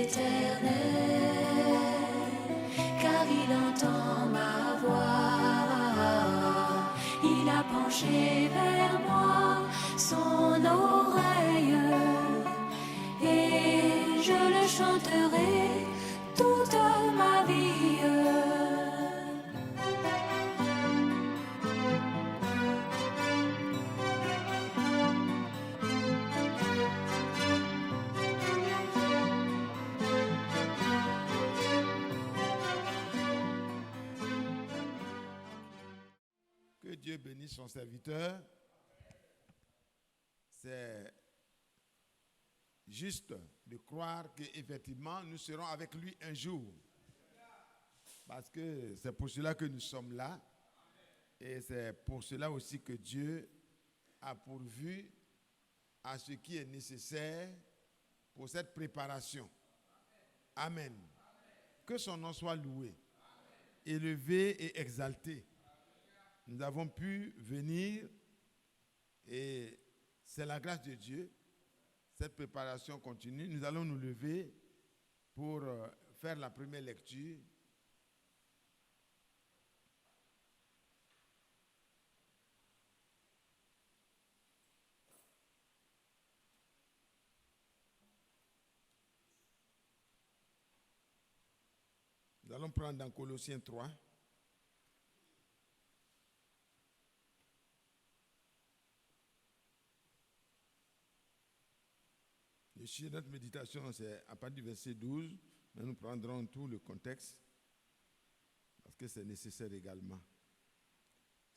éternel, car il entend ma voix. Il a penché vers moi son oreille, et je le chanterai toute ma vie. Que Dieu bénisse son serviteur. C'est juste de croire qu'effectivement nous serons avec lui un jour. Parce que c'est pour cela que nous sommes là. Et c'est pour cela aussi que Dieu a pourvu à ce qui est nécessaire pour cette préparation. Amen. Que son nom soit loué, élevé et exalté. Nous avons pu venir et c'est la grâce de Dieu. Cette préparation continue. Nous allons nous lever pour faire la première lecture. Nous allons prendre dans Colossiens 3. Le sujet de notre méditation, c'est à partir du verset 12, mais nous prendrons tout le contexte, parce que c'est nécessaire également.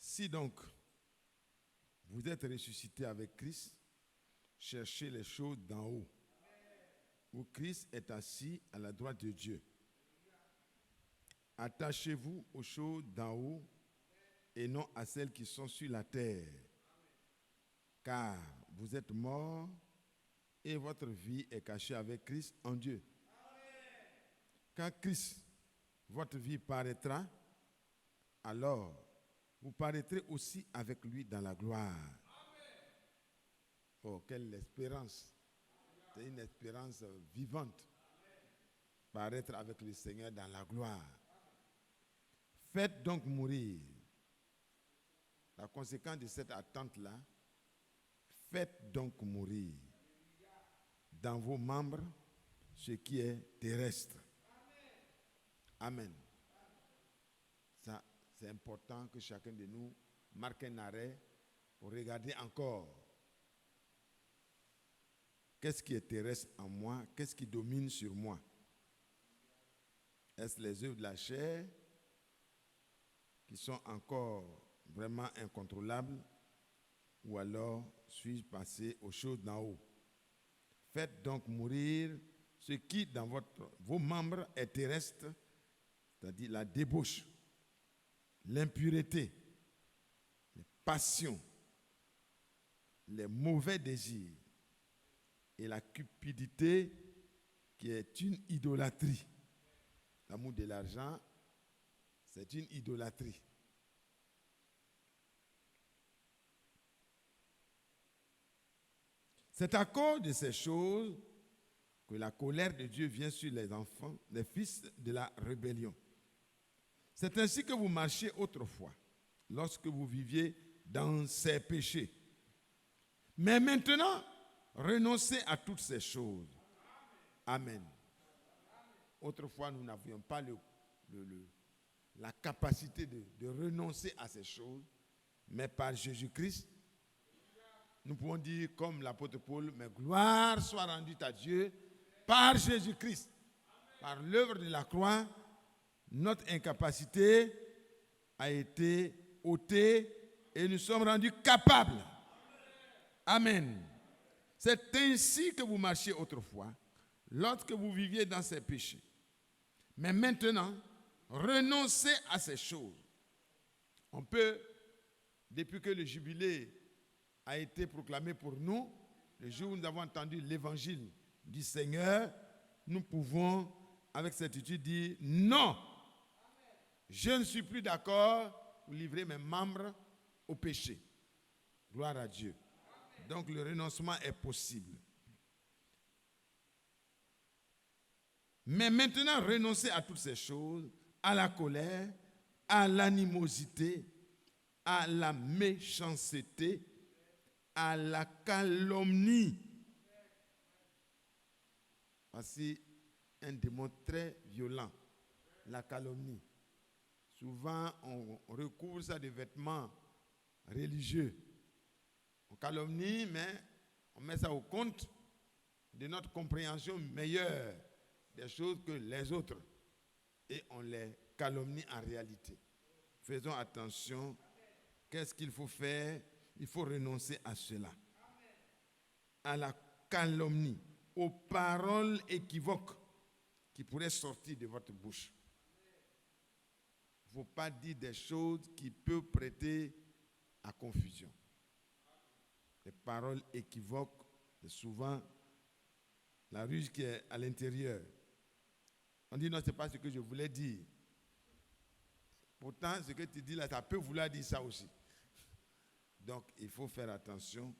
Si donc, vous êtes ressuscité avec Christ, cherchez les choses d'en haut, où Christ est assis à la droite de Dieu. Attachez-vous aux choses d'en haut et non à celles qui sont sur la terre, car vous êtes morts et votre vie est cachée avec Christ en Dieu. Quand Christ, votre vie paraîtra, alors vous paraîtrez aussi avec lui dans la gloire. Oh, quelle espérance! C'est une espérance vivante. Paraître avec le Seigneur dans la gloire. Faites donc mourir. La conséquence de cette attente-là, faites donc mourir dans vos membres ce qui est terrestre. Amen. Ça, c'est important que chacun de nous marque un arrêt pour regarder encore qu'est-ce qui est terrestre en moi, qu'est-ce qui domine sur moi. Est-ce les œuvres de la chair qui sont encore vraiment incontrôlables ou alors suis-je passé aux choses d'en haut? Faites donc mourir ce qui dans vos membres est terrestre, c'est-à-dire la débauche, l'impureté, les passions, les mauvais désirs et la cupidité qui est une idolâtrie. L'amour de l'argent, c'est une idolâtrie. C'est à cause de ces choses que la colère de Dieu vient sur les enfants, les fils de la rébellion. C'est ainsi que vous marchiez autrefois, lorsque vous viviez dans ces péchés. Mais maintenant, renoncez à toutes ces choses. Amen. Autrefois, nous n'avions pas la capacité de renoncer à ces choses, mais par Jésus-Christ, nous pouvons dire comme l'apôtre Paul, mais gloire soit rendue à Dieu par Jésus-Christ. Par l'œuvre de la croix, notre incapacité a été ôtée et nous sommes rendus capables. Amen. C'est ainsi que vous marchiez autrefois, lorsque vous viviez dans ces péchés. Mais maintenant, renoncez à ces choses. On peut, depuis que le jubilé a été proclamé pour nous, le jour où nous avons entendu l'évangile du Seigneur, nous pouvons avec certitude dire non, je ne suis plus d'accord pour livrer mes membres au péché. Gloire à Dieu. Donc le renoncement est possible. Mais maintenant, renoncez à toutes ces choses, à la colère, à l'animosité, à la méchanceté, à la calomnie. Voici un démon très violent, la calomnie. Souvent, on recouvre ça de vêtements religieux. On calomnie, mais on met ça au compte de notre compréhension meilleure des choses que les autres. Et on les calomnie en réalité. Faisons attention. Qu'est-ce qu'il faut faire? Il faut renoncer à cela. À la calomnie, aux paroles équivoques qui pourraient sortir de votre bouche. Il ne faut pas dire des choses qui peuvent prêter à confusion. Les paroles équivoques, c'est souvent la ruse qui est à l'intérieur. On dit non, ce n'est pas ce que je voulais dire. Pourtant, ce que tu dis là, ça peut vouloir dire ça aussi. Donc, il faut faire attention.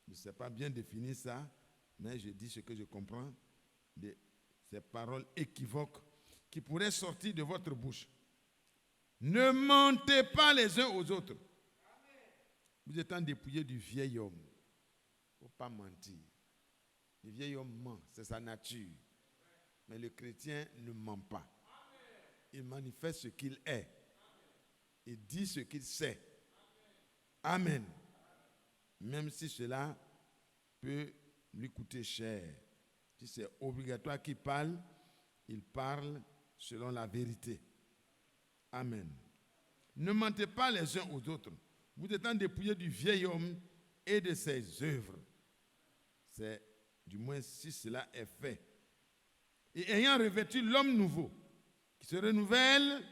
Je ne sais pas bien définir ça, mais je dis ce que je comprends de ces paroles équivoques qui pourraient sortir de votre bouche. Ne mentez pas les uns aux autres. Vous êtes en dépouillé du vieil homme. Il ne faut pas mentir. Le vieil homme ment, c'est sa nature. Mais le chrétien ne ment pas. Il manifeste ce qu'il est. Il dit ce qu'il sait. Amen. Même si cela peut lui coûter cher. Si c'est obligatoire qu'il parle, il parle selon la vérité. Amen. Ne mentez pas les uns aux autres. Vous êtes en dépouillé du vieil homme et de ses œuvres. C'est du moins si cela est fait. Et ayant revêtu l'homme nouveau, qui se renouvelle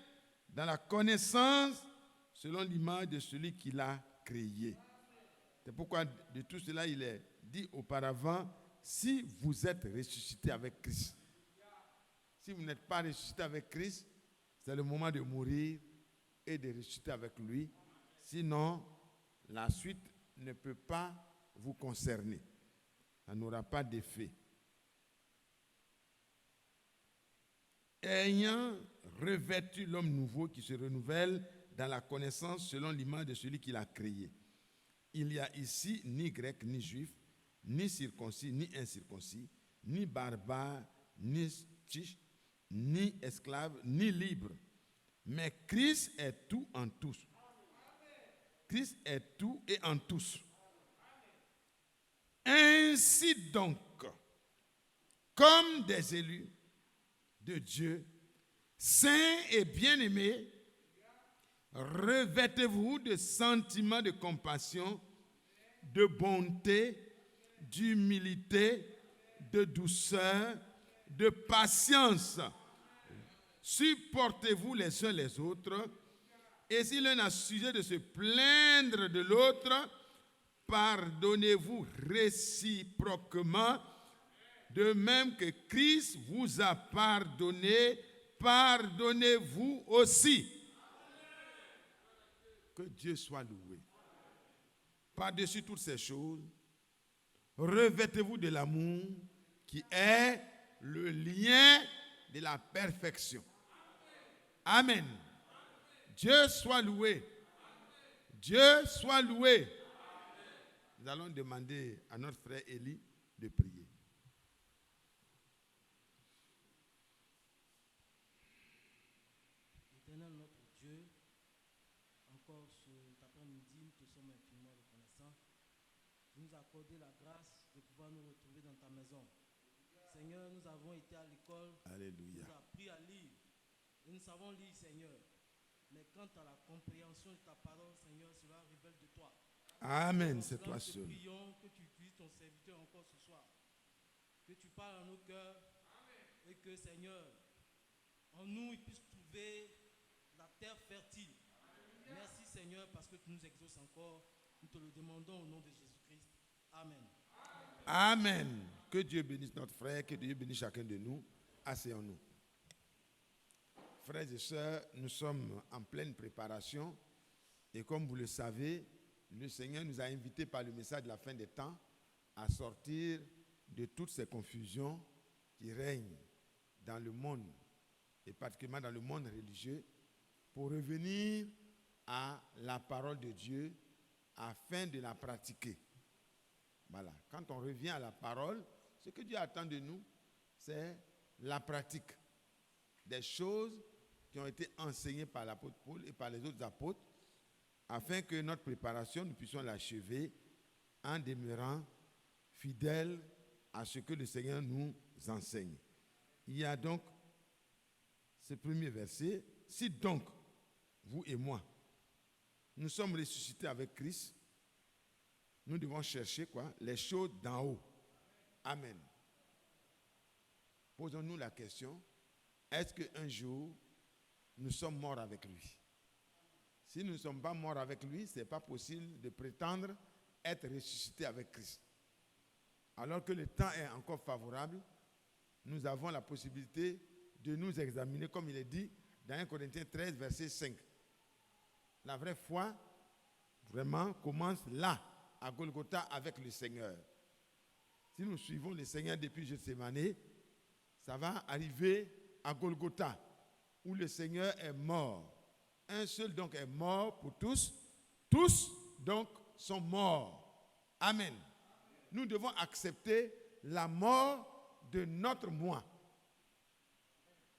dans la connaissance selon l'image de celui qui l'a créé. C'est pourquoi de tout cela, il est dit auparavant, si vous êtes ressuscité avec Christ. Si vous n'êtes pas ressuscité avec Christ, c'est le moment de mourir et de ressusciter avec lui. Sinon, la suite ne peut pas vous concerner. Ça n'aura pas d'effet. Ayant revêtu l'homme nouveau qui se renouvelle dans la connaissance selon l'image de celui qui l'a créé. Il n'y a ici ni grec, ni juif, ni circoncis, ni incirconcis, ni barbare, ni scythe, ni esclave, ni libre. Mais Christ est tout en tous. Christ est tout et en tous. Ainsi donc, comme des élus de Dieu, saints et bien-aimés, revêtez-vous de sentiments de compassion, de bonté, d'humilité, de douceur, de patience. Supportez-vous les uns les autres, et si l'un a sujet de se plaindre de l'autre, pardonnez-vous réciproquement, de même que Christ vous a pardonné, pardonnez-vous aussi. Que Dieu soit loué. Par-dessus toutes ces choses, revêtez-vous de l'amour qui est le lien de la perfection. Amen. Dieu soit loué. Dieu soit loué. Nous allons demander à notre frère Élie de prier. Éternel notre Dieu, encore cet après-midi, nous te sommes infiniment reconnaissants de nous accorder la grâce de pouvoir nous retrouver dans ta maison. Seigneur, nous avons été à l'école, Alléluia. nous avons appris à lire et nous savons lire, Seigneur. Mais quant à la compréhension de ta parole, Seigneur, cela révèle de toi. Amen, c'est toi Nous seul. prions que tu utilises ton serviteur encore ce soir, que tu parles à nos cœurs et que, Seigneur, en nous, il puisse trouver la terre fertile. Merci, Seigneur, parce que tu nous exauces encore. Nous te le demandons au nom de Jésus-Christ. Amen. Amen. Que Dieu bénisse notre frère, que Dieu bénisse chacun de nous. Asseyons-nous. Frères et sœurs, nous sommes en pleine préparation et comme vous le savez, le Seigneur nous a invités par le message de la fin des temps à sortir de toutes ces confusions qui règnent dans le monde, et particulièrement dans le monde religieux, pour revenir à la parole de Dieu afin de la pratiquer. Voilà. Quand on revient à la parole, ce que Dieu attend de nous, c'est la pratique des choses qui ont été enseignées par l'apôtre Paul et par les autres apôtres, afin que notre préparation, nous puissions l'achever en demeurant fidèles à ce que le Seigneur nous enseigne. Il y a donc ce premier verset. Si donc, vous et moi, nous sommes ressuscités avec Christ, nous devons chercher quoi? Les choses d'en haut. Amen. Posons-nous la question, est-ce qu'un jour, nous sommes morts avec lui? Si nous ne sommes pas morts avec lui, ce n'est pas possible de prétendre être ressuscité avec Christ. Alors que le temps est encore favorable, nous avons la possibilité de nous examiner, comme il est dit dans 1 Corinthiens 13, verset 5. La vraie foi, vraiment, commence là, à Golgotha, avec le Seigneur. Si nous suivons le Seigneur depuis Gethsémani, ça va arriver à Golgotha, où le Seigneur est mort. Un seul donc est mort pour tous. Tous donc sont morts. Amen. Nous devons accepter la mort de notre moi.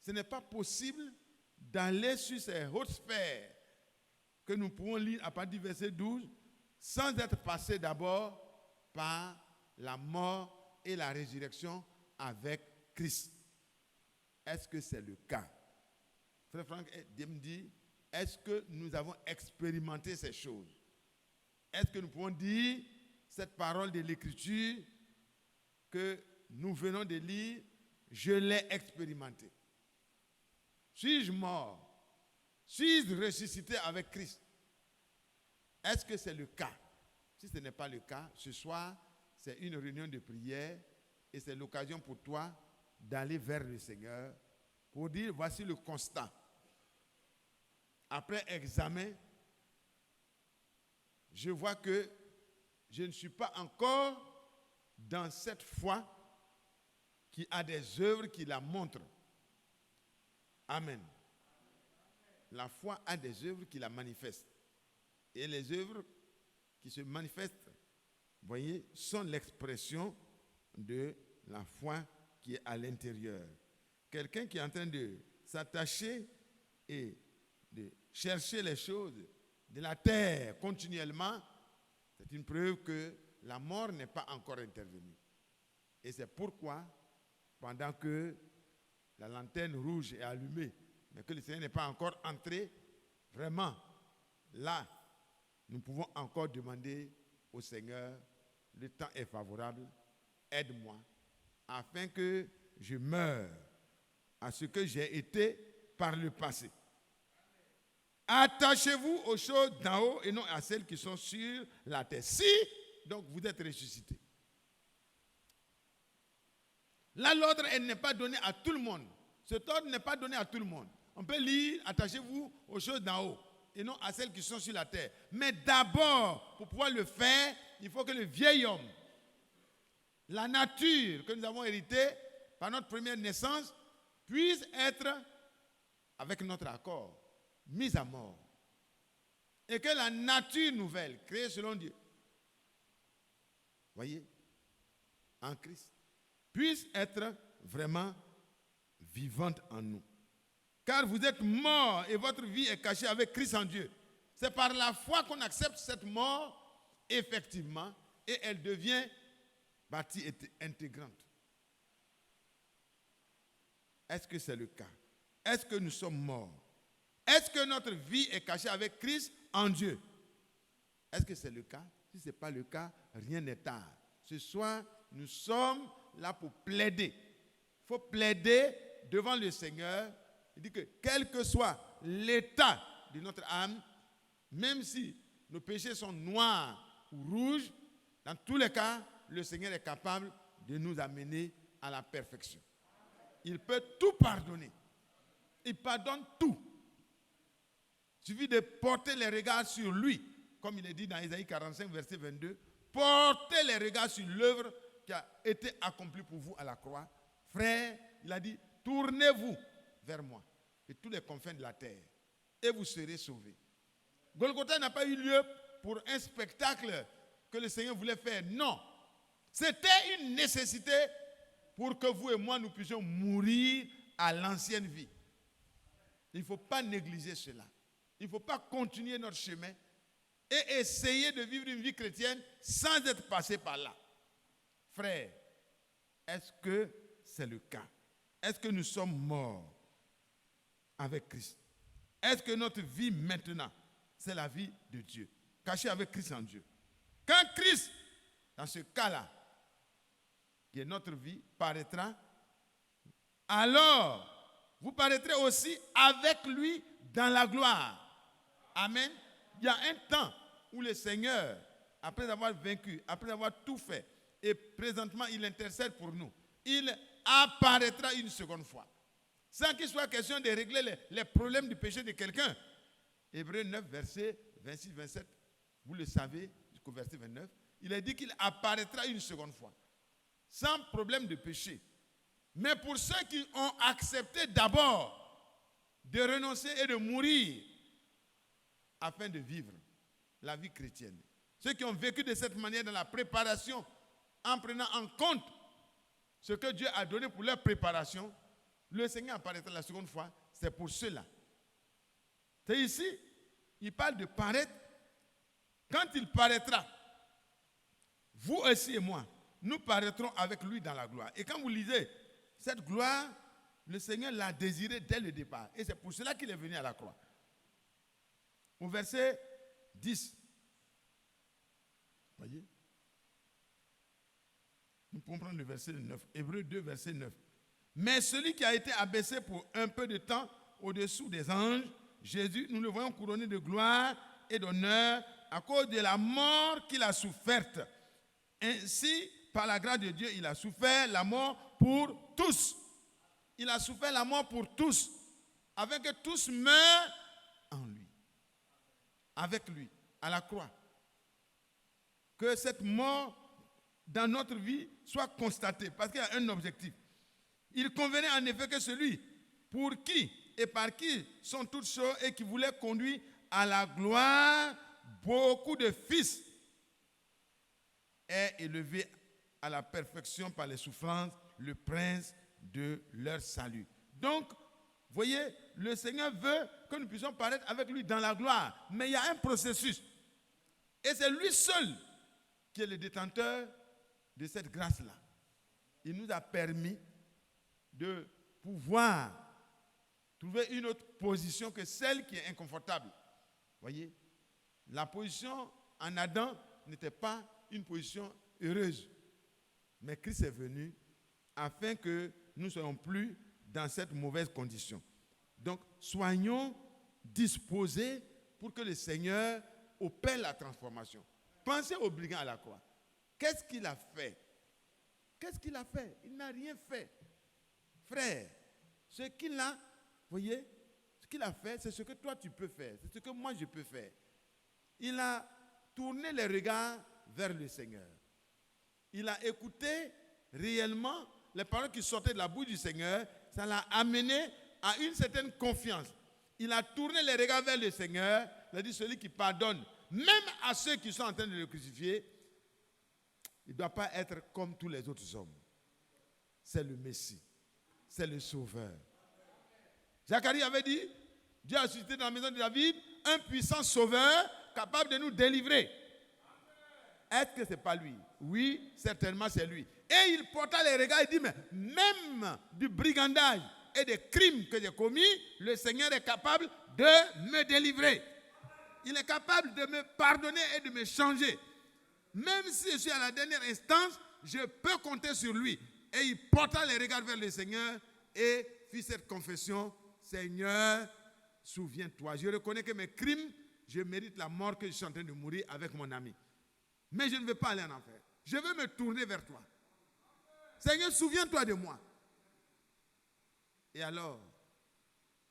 Ce n'est pas possible d'aller sur ces hautes sphères que nous pouvons lire à partir du verset 12 sans être passé d'abord par la mort et la résurrection avec Christ. Est-ce que c'est le cas? Frère Franck me dit, est-ce que nous avons expérimenté ces choses? Est-ce que nous pouvons dire cette parole de l'Écriture que nous venons de lire, je l'ai expérimentée? Suis-je mort? Suis-je ressuscité avec Christ? Est-ce que c'est le cas? Si ce n'est pas le cas, ce soir, c'est une réunion de prière et c'est l'occasion pour toi d'aller vers le Seigneur pour dire, voici le constat. Après examen, je vois que je ne suis pas encore dans cette foi qui a des œuvres qui la montrent. Amen. La foi a des œuvres qui la manifestent. Et les œuvres qui se manifestent, vous voyez, sont l'expression de la foi qui est à l'intérieur. Quelqu'un qui est en train de s'attacher et de chercher les choses de la terre continuellement, c'est une preuve que la mort n'est pas encore intervenue. Et c'est pourquoi, pendant que la lanterne rouge est allumée, mais que le Seigneur n'est pas encore entré, vraiment, là, nous pouvons encore demander au Seigneur, le temps est favorable, aide-moi, afin que je meure à ce que j'ai été par le passé. Attachez-vous aux choses d'en haut et non à celles qui sont sur la terre. Si, donc, vous êtes ressuscités. Là, l'ordre n'est pas donné à tout le monde. Cet ordre n'est pas donné à tout le monde. On peut lire, attachez-vous aux choses d'en haut et non à celles qui sont sur la terre. Mais d'abord, pour pouvoir le faire, il faut que le vieil homme, la nature que nous avons héritée par notre première naissance, puisse être, avec notre accord, mise à mort. Et que la nature nouvelle, créée selon Dieu, voyez, en Christ, puisse être vraiment vivante en nous. Car vous êtes morts et votre vie est cachée avec Christ en Dieu. C'est par la foi qu'on accepte cette mort, effectivement, et elle devient partie intégrante. Est-ce que c'est le cas? Est-ce que nous sommes morts? Est-ce que notre vie est cachée avec Christ en Dieu? Est-ce que c'est le cas? Si ce n'est pas le cas, rien n'est tard. Ce soir, nous sommes là pour plaider. Il faut plaider devant le Seigneur. Il dit que quel que soit l'état de notre âme, même si nos péchés sont noirs ou rouges, dans tous les cas, le Seigneur est capable de nous amener à la perfection. Il peut tout pardonner. Il pardonne tout. Il suffit de porter les regards sur lui, comme il est dit dans Isaïe 45, verset 22. Portez les regards sur l'œuvre qui a été accomplie pour vous à la croix. Frère, il a dit, tournez-vous vers moi et tous les confins de la terre, et vous serez sauvés. Golgotha n'a pas eu lieu pour un spectacle que le Seigneur voulait faire. Non. C'était une nécessité pour que vous et moi, nous puissions mourir à l'ancienne vie. Il ne faut pas négliger cela. Il ne faut pas continuer notre chemin et essayer de vivre une vie chrétienne sans être passé par là. Frère, est-ce que c'est le cas? Est-ce que nous sommes morts avec Christ? Est-ce que notre vie maintenant, c'est la vie de Dieu, cachée avec Christ en Dieu? Quand Christ, dans ce cas-là, qui est notre vie, paraîtra, alors vous paraîtrez aussi avec lui dans la gloire. Amen. Il y a un temps où le Seigneur, après avoir vaincu, après avoir tout fait, et présentement il intercède pour nous, il apparaîtra une seconde fois. Sans qu'il soit question de régler les problèmes du péché de quelqu'un. Hébreux 9, verset 26-27, vous le savez, jusqu'au verset 29, il est dit qu'il apparaîtra une seconde fois. Sans problème de péché. Mais pour ceux qui ont accepté d'abord de renoncer et de mourir afin de vivre la vie chrétienne. Ceux qui ont vécu de cette manière dans la préparation, en prenant en compte ce que Dieu a donné pour leur préparation, le Seigneur apparaîtra la seconde fois, c'est pour cela. C'est ici, il parle de paraître. Quand il paraîtra, vous aussi et moi, nous paraîtrons avec lui dans la gloire. Et quand vous lisez cette gloire, le Seigneur l'a désirée dès le départ. Et c'est pour cela qu'il est venu à la croix. Au verset 10. Voyez? Nous pouvons prendre le verset 9. Hébreux 2, verset 9. Mais celui qui a été abaissé pour un peu de temps au-dessous des anges, Jésus, nous le voyons couronné de gloire et d'honneur à cause de la mort qu'il a soufferte. Ainsi, par la grâce de Dieu, il a souffert la mort pour tous. Il a souffert la mort pour tous, afin que tous meurent en lui. Avec lui, à la croix. Que cette mort dans notre vie soit constatée, parce qu'il y a un objectif. Il convenait en effet que celui pour qui et par qui sont toutes choses et qui voulait conduire à la gloire beaucoup de fils est élevé à la perfection par les souffrances, le prince de leur salut. Donc, voyez, le Seigneur veut que nous puissions paraître avec lui dans la gloire. Mais il y a un processus. Et c'est lui seul qui est le détenteur de cette grâce-là. Il nous a permis de pouvoir trouver une autre position que celle qui est inconfortable. Voyez, la position en Adam n'était pas une position heureuse. Mais Christ est venu afin que nous ne soyons plus dans cette mauvaise condition. Donc, soyons disposés pour que le Seigneur opère la transformation. Pensez au brigand à la croix. Qu'est-ce qu'il a fait? Qu'est-ce qu'il a fait? Il n'a rien fait. Frère, ce qu'il a, voyez, ce qu'il a fait, c'est ce que toi tu peux faire. C'est ce que moi je peux faire. Il a tourné les regards vers le Seigneur. Il a écouté réellement les paroles qui sortaient de la bouche du Seigneur. Ça l'a amené à une certaine confiance. Il a tourné les regards vers le Seigneur. Il a dit, celui qui pardonne, même à ceux qui sont en train de le crucifier, il ne doit pas être comme tous les autres hommes. C'est le Messie. C'est le Sauveur. Zacharie avait dit, Dieu a suscité dans la maison de David un puissant Sauveur capable de nous délivrer. Est-ce que ce n'est pas lui? Oui, certainement c'est lui. Et il porta les regards et dit, mais même du brigandage et des crimes que j'ai commis, le Seigneur est capable de me délivrer. Il est capable de me pardonner et de me changer. Même si je suis à la dernière instance, je peux compter sur lui. Et il porta les regards vers le Seigneur et fit cette confession, Seigneur, souviens-toi. Je reconnais que mes crimes, je mérite la mort que je suis en train de mourir avec mon ami. Mais je ne veux pas aller en enfer. Je veux me tourner vers toi. Seigneur, souviens-toi de moi. Et alors,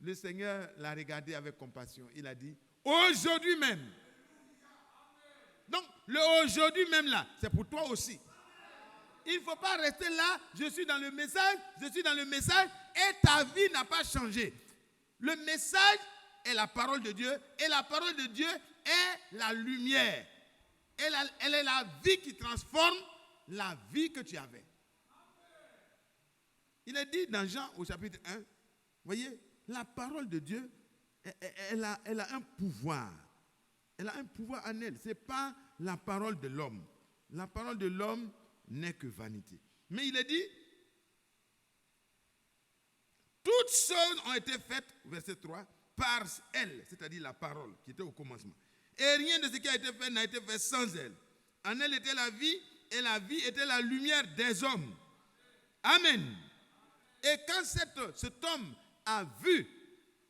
le Seigneur l'a regardé avec compassion. Il a dit, aujourd'hui même. Donc, le aujourd'hui même là, c'est pour toi aussi. Il ne faut pas rester là, je suis dans le message et ta vie n'a pas changé. Le message est la parole de Dieu et la parole de Dieu est la lumière. Elle est la vie qui transforme la vie que tu avais. Il est dit dans Jean au chapitre 1, voyez, la parole de Dieu, elle a un pouvoir. Elle a un pouvoir en elle. Ce n'est pas la parole de l'homme. La parole de l'homme n'est que vanité. Mais il est dit, toutes choses ont été faites, verset 3, par elle, c'est-à-dire la parole qui était au commencement. Et rien de ce qui a été fait n'a été fait sans elle. En elle était la vie, et la vie était la lumière des hommes. Amen. Et quand cet homme a vu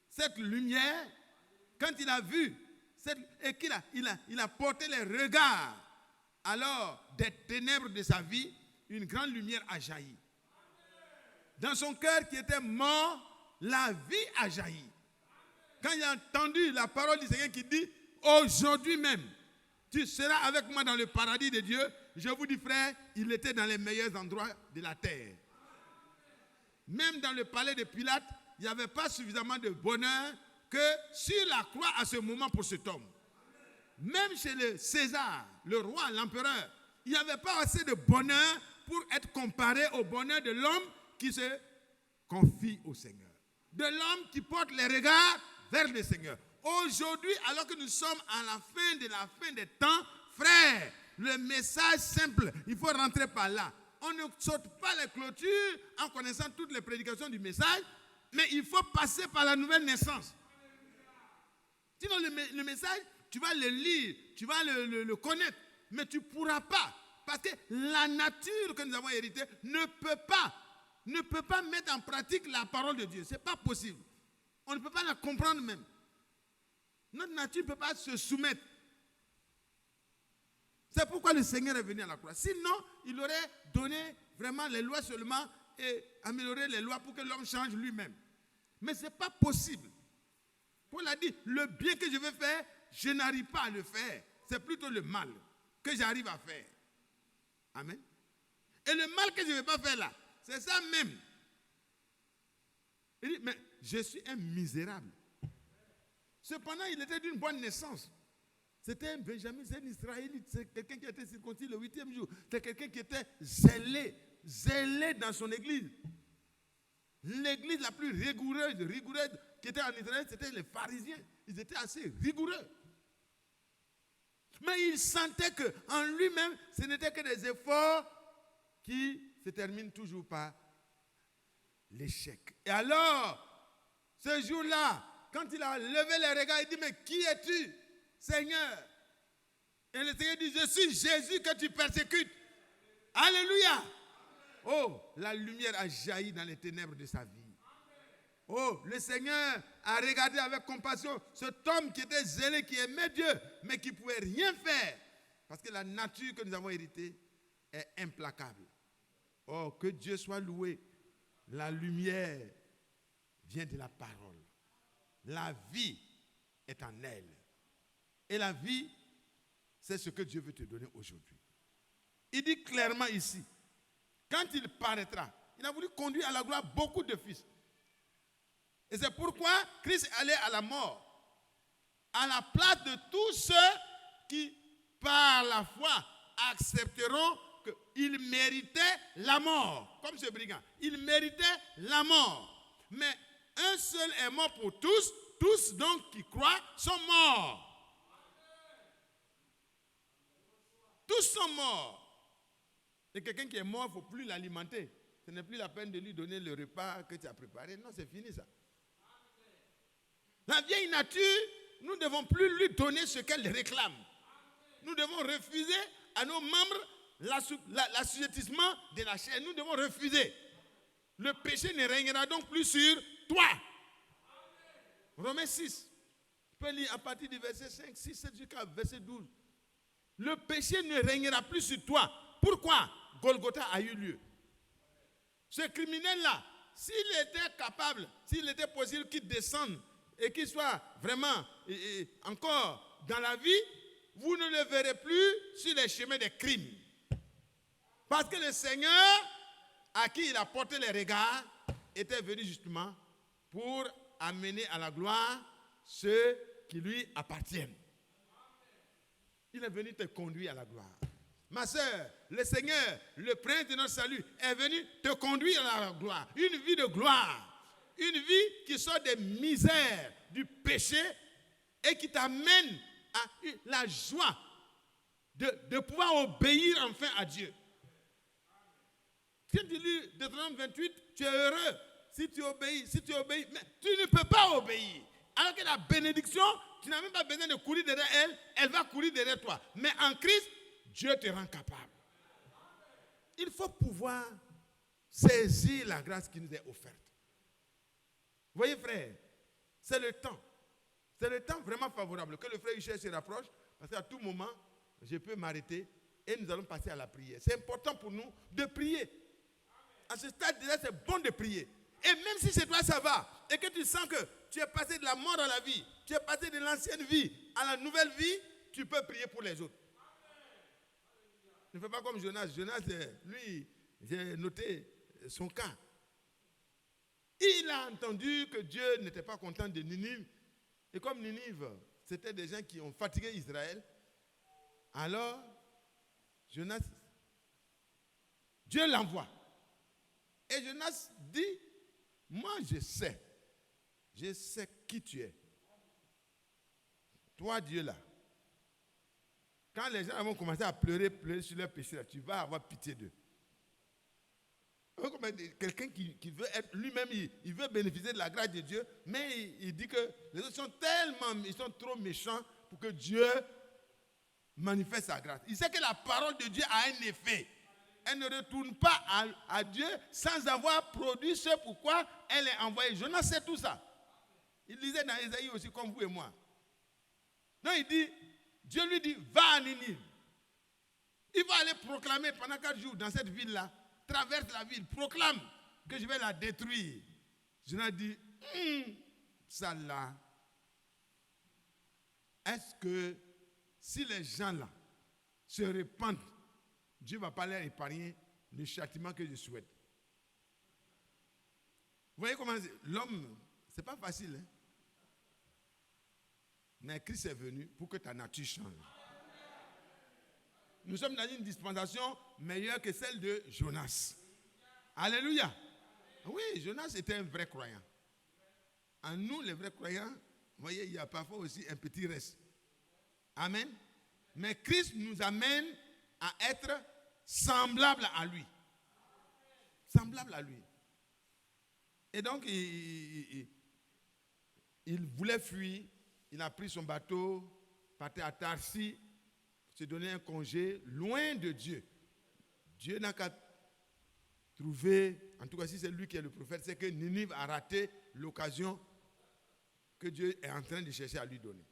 cette lumière, quand il a vu, et qu'il a porté les regards, alors des ténèbres de sa vie, une grande lumière a jailli. Dans son cœur qui était mort, la vie a jailli. Quand il a entendu la parole du Seigneur qui dit, aujourd'hui même, tu seras avec moi dans le paradis de Dieu, je vous dis frère, il était dans les meilleurs endroits de la terre. Même dans le palais de Pilate, il n'y avait pas suffisamment de bonheur que sur la croix à ce moment pour cet homme. Même chez le César, le roi, l'empereur, il n'y avait pas assez de bonheur pour être comparé au bonheur de l'homme qui se confie au Seigneur. De l'homme qui porte les regards vers le Seigneur. Aujourd'hui, alors que nous sommes à la fin des temps, frère, le message simple, il faut rentrer par là. On ne saute pas les clôtures en connaissant toutes les prédications du message, mais il faut passer par la nouvelle naissance. Sinon, le message, tu vas le lire, tu vas le connaître, mais tu ne pourras pas. Parce que la nature que nous avons héritée ne peut pas mettre en pratique la parole de Dieu. Ce n'est pas possible. On ne peut pas la comprendre même. Notre nature ne peut pas se soumettre. C'est pourquoi le Seigneur est venu à la croix. Sinon, il aurait donné vraiment les lois seulement et amélioré les lois pour que l'homme change lui-même. Mais ce n'est pas possible. Paul a dit, le bien que je veux faire, je n'arrive pas à le faire. C'est plutôt le mal que j'arrive à faire. Amen. Et le mal que je ne vais pas faire là, c'est ça même. Il dit, mais je suis un misérable. Cependant, il était d'une bonne naissance. C'était un Benjamin, c'est un Israélite, c'est quelqu'un qui a été circoncis le 8e jour. C'est quelqu'un qui était zélé dans son église. L'église la plus rigoureuse qui était en Israël, c'était les pharisiens. Ils étaient assez rigoureux. Mais il sentait qu'en lui-même, ce n'était que des efforts qui se terminent toujours par l'échec. Et alors, ce jour-là, quand il a levé les regards, il dit, mais qui es-tu, Seigneur? Et le Seigneur dit, je suis Jésus que tu persécutes. Alléluia. Oh, la lumière a jailli dans les ténèbres de sa vie. Oh, le Seigneur a regardé avec compassion cet homme qui était zélé, qui aimait Dieu, mais qui ne pouvait rien faire. Parce que la nature que nous avons héritée est implacable. Oh, que Dieu soit loué. La lumière vient de la parole. La vie est en elle. Et la vie, c'est ce que Dieu veut te donner aujourd'hui. Il dit clairement ici, quand il paraîtra, il a voulu conduire à la gloire beaucoup de fils. Et c'est pourquoi Christ est allé à la mort, à la place de tous ceux qui, par la foi, accepteront qu'il méritait la mort. Comme ce brigand, il méritait la mort. Mais un seul est mort pour tous, tous donc qui croient sont morts. Tous sont morts. Et quelqu'un qui est mort, il ne faut plus l'alimenter. Ce n'est plus la peine de lui donner le repas que tu as préparé. Non, c'est fini ça. La vieille nature, nous ne devons plus lui donner ce qu'elle réclame. Nous devons refuser à nos membres l'assujettissement de la chair. Nous devons refuser. Le péché ne régnera donc plus sur toi. Romains 6. Tu peux lire à partir du verset 5, 6, 7 jusqu'à verset 12. Le péché ne régnera plus sur toi. Pourquoi Golgotha a eu lieu? Ce criminel-là, s'il était capable, s'il était possible qu'il descende et qu'il soit vraiment encore dans la vie, vous ne le verrez plus sur les chemins des crimes. Parce que le Seigneur, à qui il a porté les regards, était venu justement pour amener à la gloire ceux qui lui appartiennent. Il est venu te conduire à la gloire. Ma soeur, le Seigneur, le prince de notre salut, est venu te conduire à la gloire. Une vie de gloire. Une vie qui sort des misères, du péché et qui t'amène à la joie de pouvoir obéir enfin à Dieu. Quand tu lis Deutéronome 28, tu es heureux si tu obéis, mais tu ne peux pas obéir. Alors que la bénédiction, tu n'as même pas besoin de courir derrière elle, elle va courir derrière toi. Mais en Christ, Dieu te rend capable. Il faut pouvoir saisir la grâce qui nous est offerte. Vous voyez, frère, c'est le temps. C'est le temps vraiment favorable que le frère Michel se rapproche, parce qu'à tout moment, je peux m'arrêter et nous allons passer à la prière. C'est important pour nous de prier. À ce stade, déjà, c'est bon de prier. Et même si c'est toi, ça va, et que tu sens que tu es passé de la mort à la vie, tu es passé de l'ancienne vie à la nouvelle vie, tu peux prier pour les autres. Ne fais pas comme Jonas. Jonas, lui, j'ai noté son cas. Il a entendu que Dieu n'était pas content de Ninive. Et comme Ninive, c'était des gens qui ont fatigué Israël, alors Jonas, Dieu l'envoie. Et Jonas dit, moi je sais qui tu es. Toi Dieu là. Quand les gens vont commencer à pleurer sur leurs péchés, tu vas avoir pitié d'eux. Quelqu'un qui veut être lui-même, il veut bénéficier de la grâce de Dieu, mais il dit que les autres sont trop méchants pour que Dieu manifeste sa grâce. Il sait que la parole de Dieu a un effet. Elle ne retourne pas à Dieu sans avoir produit ce pourquoi elle est envoyée. Jonas sait tout ça. Il lisait dans Ésaïe aussi comme vous et moi. Donc il dit, Dieu lui dit, va à Ninive. Il va aller proclamer pendant 4 jours dans cette ville-là. Traverse la ville, proclame que je vais la détruire. Jonas dit, ça là, est-ce que si les gens là se répandent, Dieu ne va pas leur épargner le châtiment que je souhaite. Vous voyez comment l'homme, ce n'est pas facile. Hein? Mais Christ est venu pour que ta nature change. Nous sommes dans une dispensation meilleure que celle de Jonas. Alléluia. Oui, Jonas était un vrai croyant. En nous, les vrais croyants, vous voyez, il y a parfois aussi un petit reste. Amen. Mais Christ nous amène à être semblable à lui. Semblable à lui. Et donc, il voulait fuir. Il a pris son bateau, partait à Tarsis, se donner un congé loin de Dieu. Dieu n'a qu'à trouver, en tout cas si c'est lui qui est le prophète, c'est que Ninive a raté l'occasion que Dieu est en train de chercher à lui donner.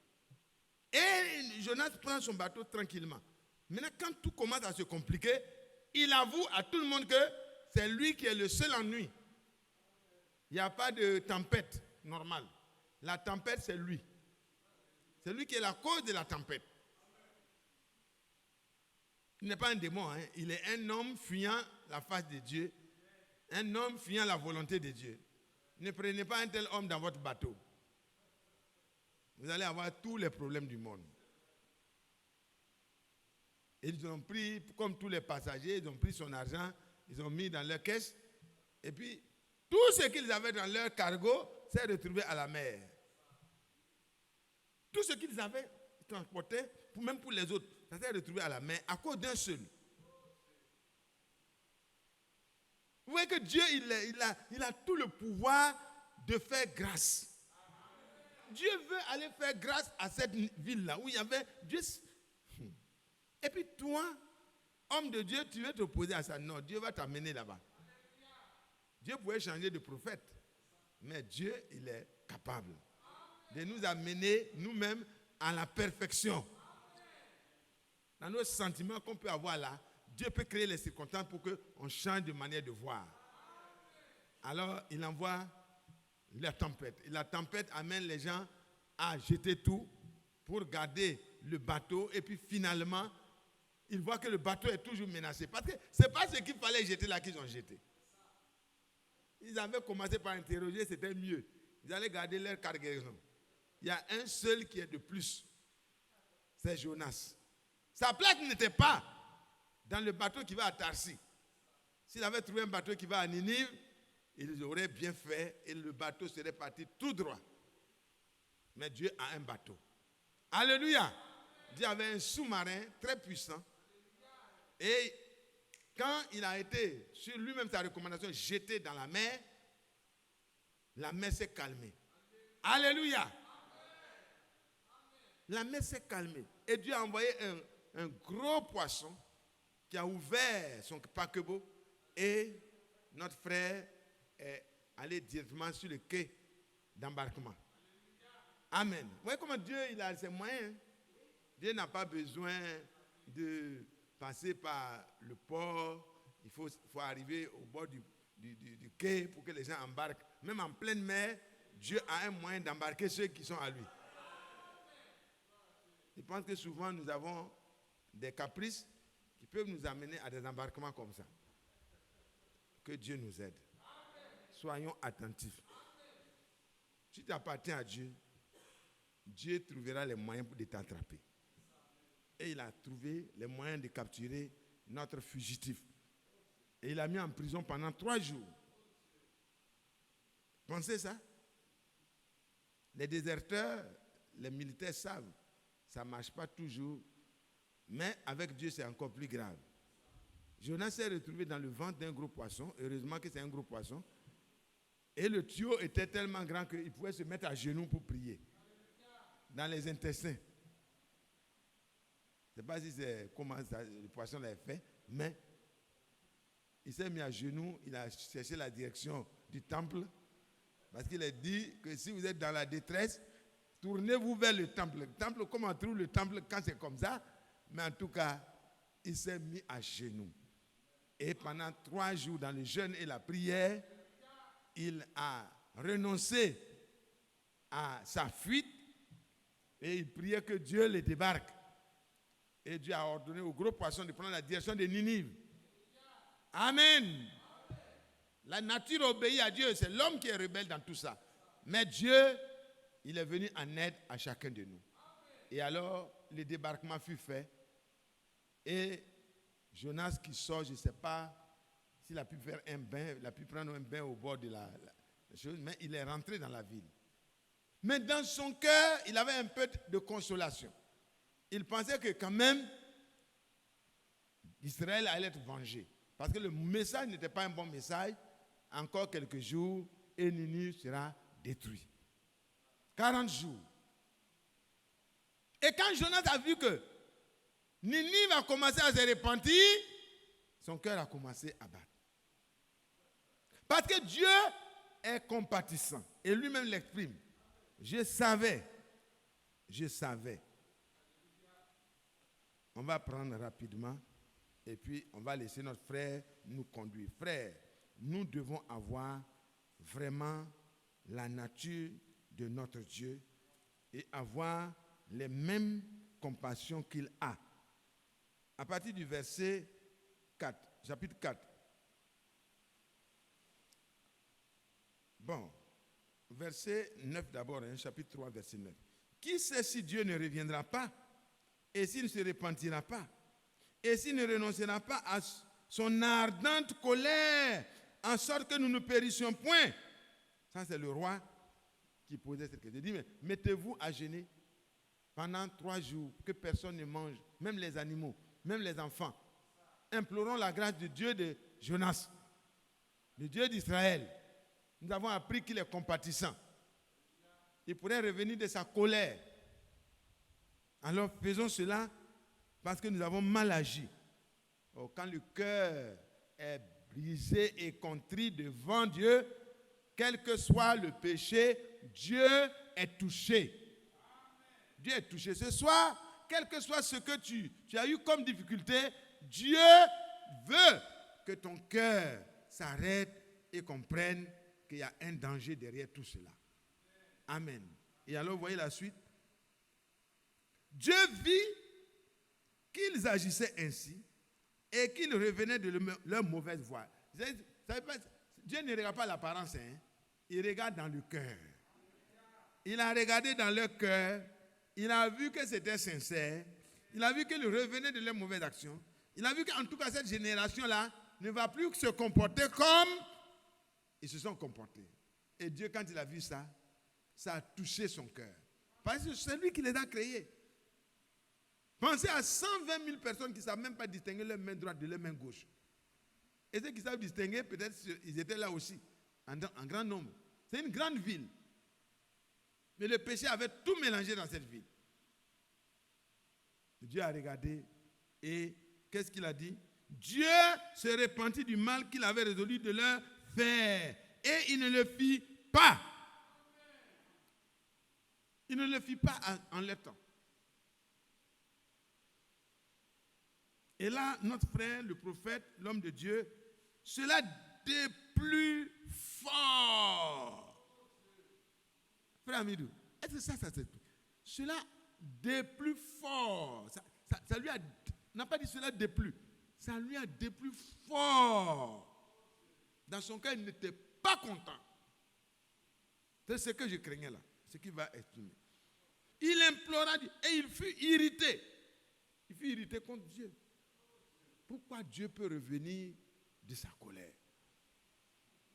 Et Jonas prend son bateau tranquillement. Maintenant, quand tout commence à se compliquer, il avoue à tout le monde que c'est lui qui est le seul ennui. Il n'y a pas de tempête normale. La tempête, c'est lui. C'est lui qui est la cause de la tempête. Il n'est pas un démon, hein. Il est un homme fuyant la face de Dieu, un homme fuyant la volonté de Dieu. Ne prenez pas un tel homme dans votre bateau. Vous allez avoir tous les problèmes du monde. Et ils ont pris, comme tous les passagers, ils ont pris son argent, ils ont mis dans leur caisse, et puis tout ce qu'ils avaient dans leur cargo s'est retrouvé à la mer. Tout ce qu'ils avaient transporté, même pour les autres, ça s'est retrouvé à la mer à cause d'un seul. Vous voyez que Dieu, il a tout le pouvoir de faire grâce. Dieu veut aller faire grâce à cette ville-là où il y avait Dieu. Et puis toi, homme de Dieu, tu veux t'opposer à ça. Non, Dieu va t'amener là-bas. Dieu pouvait changer de prophète. Mais Dieu, il est capable de nous amener nous-mêmes à la perfection. Dans nos sentiments qu'on peut avoir là, Dieu peut créer les circonstances pour qu'on change de manière de voir. Alors, il envoie la tempête. Et la tempête amène les gens à jeter tout pour garder le bateau. Et puis finalement, ils voient que le bateau est toujours menacé. Parce que ce n'est pas ce qu'il fallait jeter là qu'ils ont jeté. ils avaient commencé par interroger, c'était mieux. Ils allaient garder leur cargaison. Il y a un seul qui est de plus. C'est Jonas. Sa place n'était pas dans le bateau qui va à Tarsis. S'il avait trouvé un bateau qui va à Ninive, il aurait bien fait et le bateau serait parti tout droit. Mais Dieu a un bateau. Alléluia. Dieu avait un sous-marin très puissant. Et quand il a été, sur lui-même sa recommandation, jeté dans la mer s'est calmée. Alléluia. La mer s'est calmée. Et Dieu a envoyé un gros poisson qui a ouvert son paquebot et notre frère est allé directement sur le quai d'embarquement. Amen. Vous voyez comment Dieu il a ses moyens. Dieu n'a pas besoin de passer par le port. Il faut arriver au bord du quai pour que les gens embarquent. Même en pleine mer, Dieu a un moyen d'embarquer ceux qui sont à lui. Je pense que souvent nous avons des caprices qui peuvent nous amener à des embarquements comme ça. Que Dieu nous aide. Soyons attentifs. Si tu appartiens à Dieu, Dieu trouvera les moyens de t'attraper. Et il a trouvé les moyens de capturer notre fugitif. Et il l'a mis en prison pendant 3 jours. Pensez ça. Les déserteurs, les militaires savent. Ça ne marche pas toujours. Mais avec Dieu, c'est encore plus grave. Jonas s'est retrouvé dans le ventre d'un gros poisson. Heureusement que c'est un gros poisson. Et le tuyau était tellement grand qu'il pouvait se mettre à genoux pour prier. Dans les intestins. Je ne sais pas si c'est comment le poisson l'a fait, mais il s'est mis à genoux, il a cherché la direction du temple, parce qu'il a dit que si vous êtes dans la détresse, tournez-vous vers le temple. Le temple, comment on trouve le temple quand c'est comme ça? Mais en tout cas, il s'est mis à genoux. Et pendant 3 jours, dans le jeûne et la prière, il a renoncé à sa fuite et il priait que Dieu le débarque. Et Dieu a ordonné au gros poisson de prendre la direction de Ninive. Amen. La nature obéit à Dieu. C'est l'homme qui est rebelle dans tout ça. Mais Dieu, il est venu en aide à chacun de nous. Et alors, le débarquement fut fait. Et Jonas qui sort, je ne sais pas s'il a pu faire un bain, il a pu prendre un bain au bord de la chose, mais il est rentré dans la ville. Mais dans son cœur, il avait un peu de consolation. Il pensait que quand même, Israël allait être vengé. Parce que le message n'était pas un bon message. Encore quelques jours, et Ninive sera détruit. 40 jours. Et quand Jonas a vu que Ninive a commencé à se repentir, son cœur a commencé à battre. Parce que Dieu est compatissant. Et lui-même l'exprime. Je savais. On va prendre rapidement et puis on va laisser notre frère nous conduire. Frère, nous devons avoir vraiment la nature de notre Dieu et avoir les mêmes compassions qu'il a. À partir du verset 4, chapitre 4. Bon, verset 9 d'abord, chapitre 3, verset 9. Qui sait si Dieu ne reviendra pas et s'il ne se repentira pas et s'il ne renoncera pas à son ardente colère en sorte que nous ne périssions point. Ça, c'est le roi qui posait cette question. Il dit, mais mettez-vous à jeûner pendant 3 jours, que personne ne mange, même les animaux, même les enfants. Implorons la grâce de Dieu de Jonas, le Dieu d'Israël. Nous avons appris qu'il est compatissant. Il pourrait revenir de sa colère. Alors faisons cela parce que nous avons mal agi. Oh, quand le cœur est brisé et contrit devant Dieu, quel que soit le péché, Dieu est touché. Dieu est touché. Ce soir, quel que soit ce que tu as eu comme difficulté, Dieu veut que ton cœur s'arrête et comprenne qu'il y a un danger derrière tout cela. Amen. Et alors, vous voyez la suite. Dieu vit qu'ils agissaient ainsi et qu'ils revenaient de leur mauvaise voie. Dieu ne regarde pas l'apparence, hein. Il regarde dans le cœur. Il a regardé dans leur cœur. Il a vu que c'était sincère. Il a vu qu'ils revenaient de leurs mauvaises actions. Il a vu qu'en tout cas, cette génération-là ne va plus se comporter comme ils se sont comportés. Et Dieu, quand il a vu ça, ça a touché son cœur. Parce que c'est lui qui les a créés. Pensez à 120 000 personnes qui ne savent même pas distinguer leur main droite de leur main gauche. Et ceux qui savent distinguer, peut-être ils étaient là aussi, en grand nombre. C'est une grande ville. Mais le péché avait tout mélangé dans cette ville. Dieu a regardé et qu'est-ce qu'il a dit? Dieu se repentit du mal qu'il avait résolu de leur faire. Et il ne le fit pas. Il ne le fit pas en leur temps. Et là, notre frère, le prophète, l'homme de Dieu, cela déplut fort. Frère Amidou, est-ce que ça c'est tout? Cela déplut fort. Ça lui a, n'a pas dit cela déplut. Ça lui a déplu fort. Dans son cœur, il n'était pas content. C'est ce que je craignais là. Ce qui va exprimer. Il implora et il fut irrité. Il fut irrité contre Dieu. Pourquoi Dieu peut revenir de sa colère?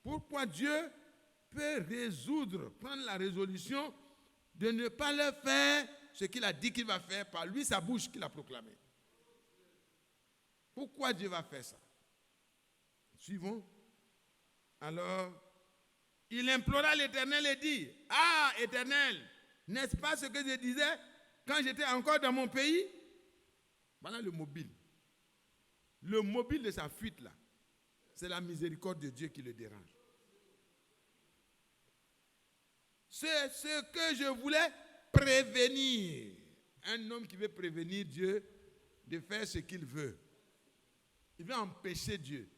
Pourquoi Dieu peut prendre la résolution de ne pas leur faire ce qu'il a dit qu'il va faire par lui, sa bouche qu'il a proclamée? Pourquoi Dieu va faire ça? Suivons. Alors, il implora l'Éternel et dit, « Ah, Éternel, n'est-ce pas ce que je disais quand j'étais encore dans mon pays? » Voilà le mobile. Le mobile de sa fuite là, c'est la miséricorde de Dieu qui le dérange. C'est ce que je voulais prévenir. Un homme qui veut prévenir Dieu de faire ce qu'il veut. Il veut empêcher Dieu.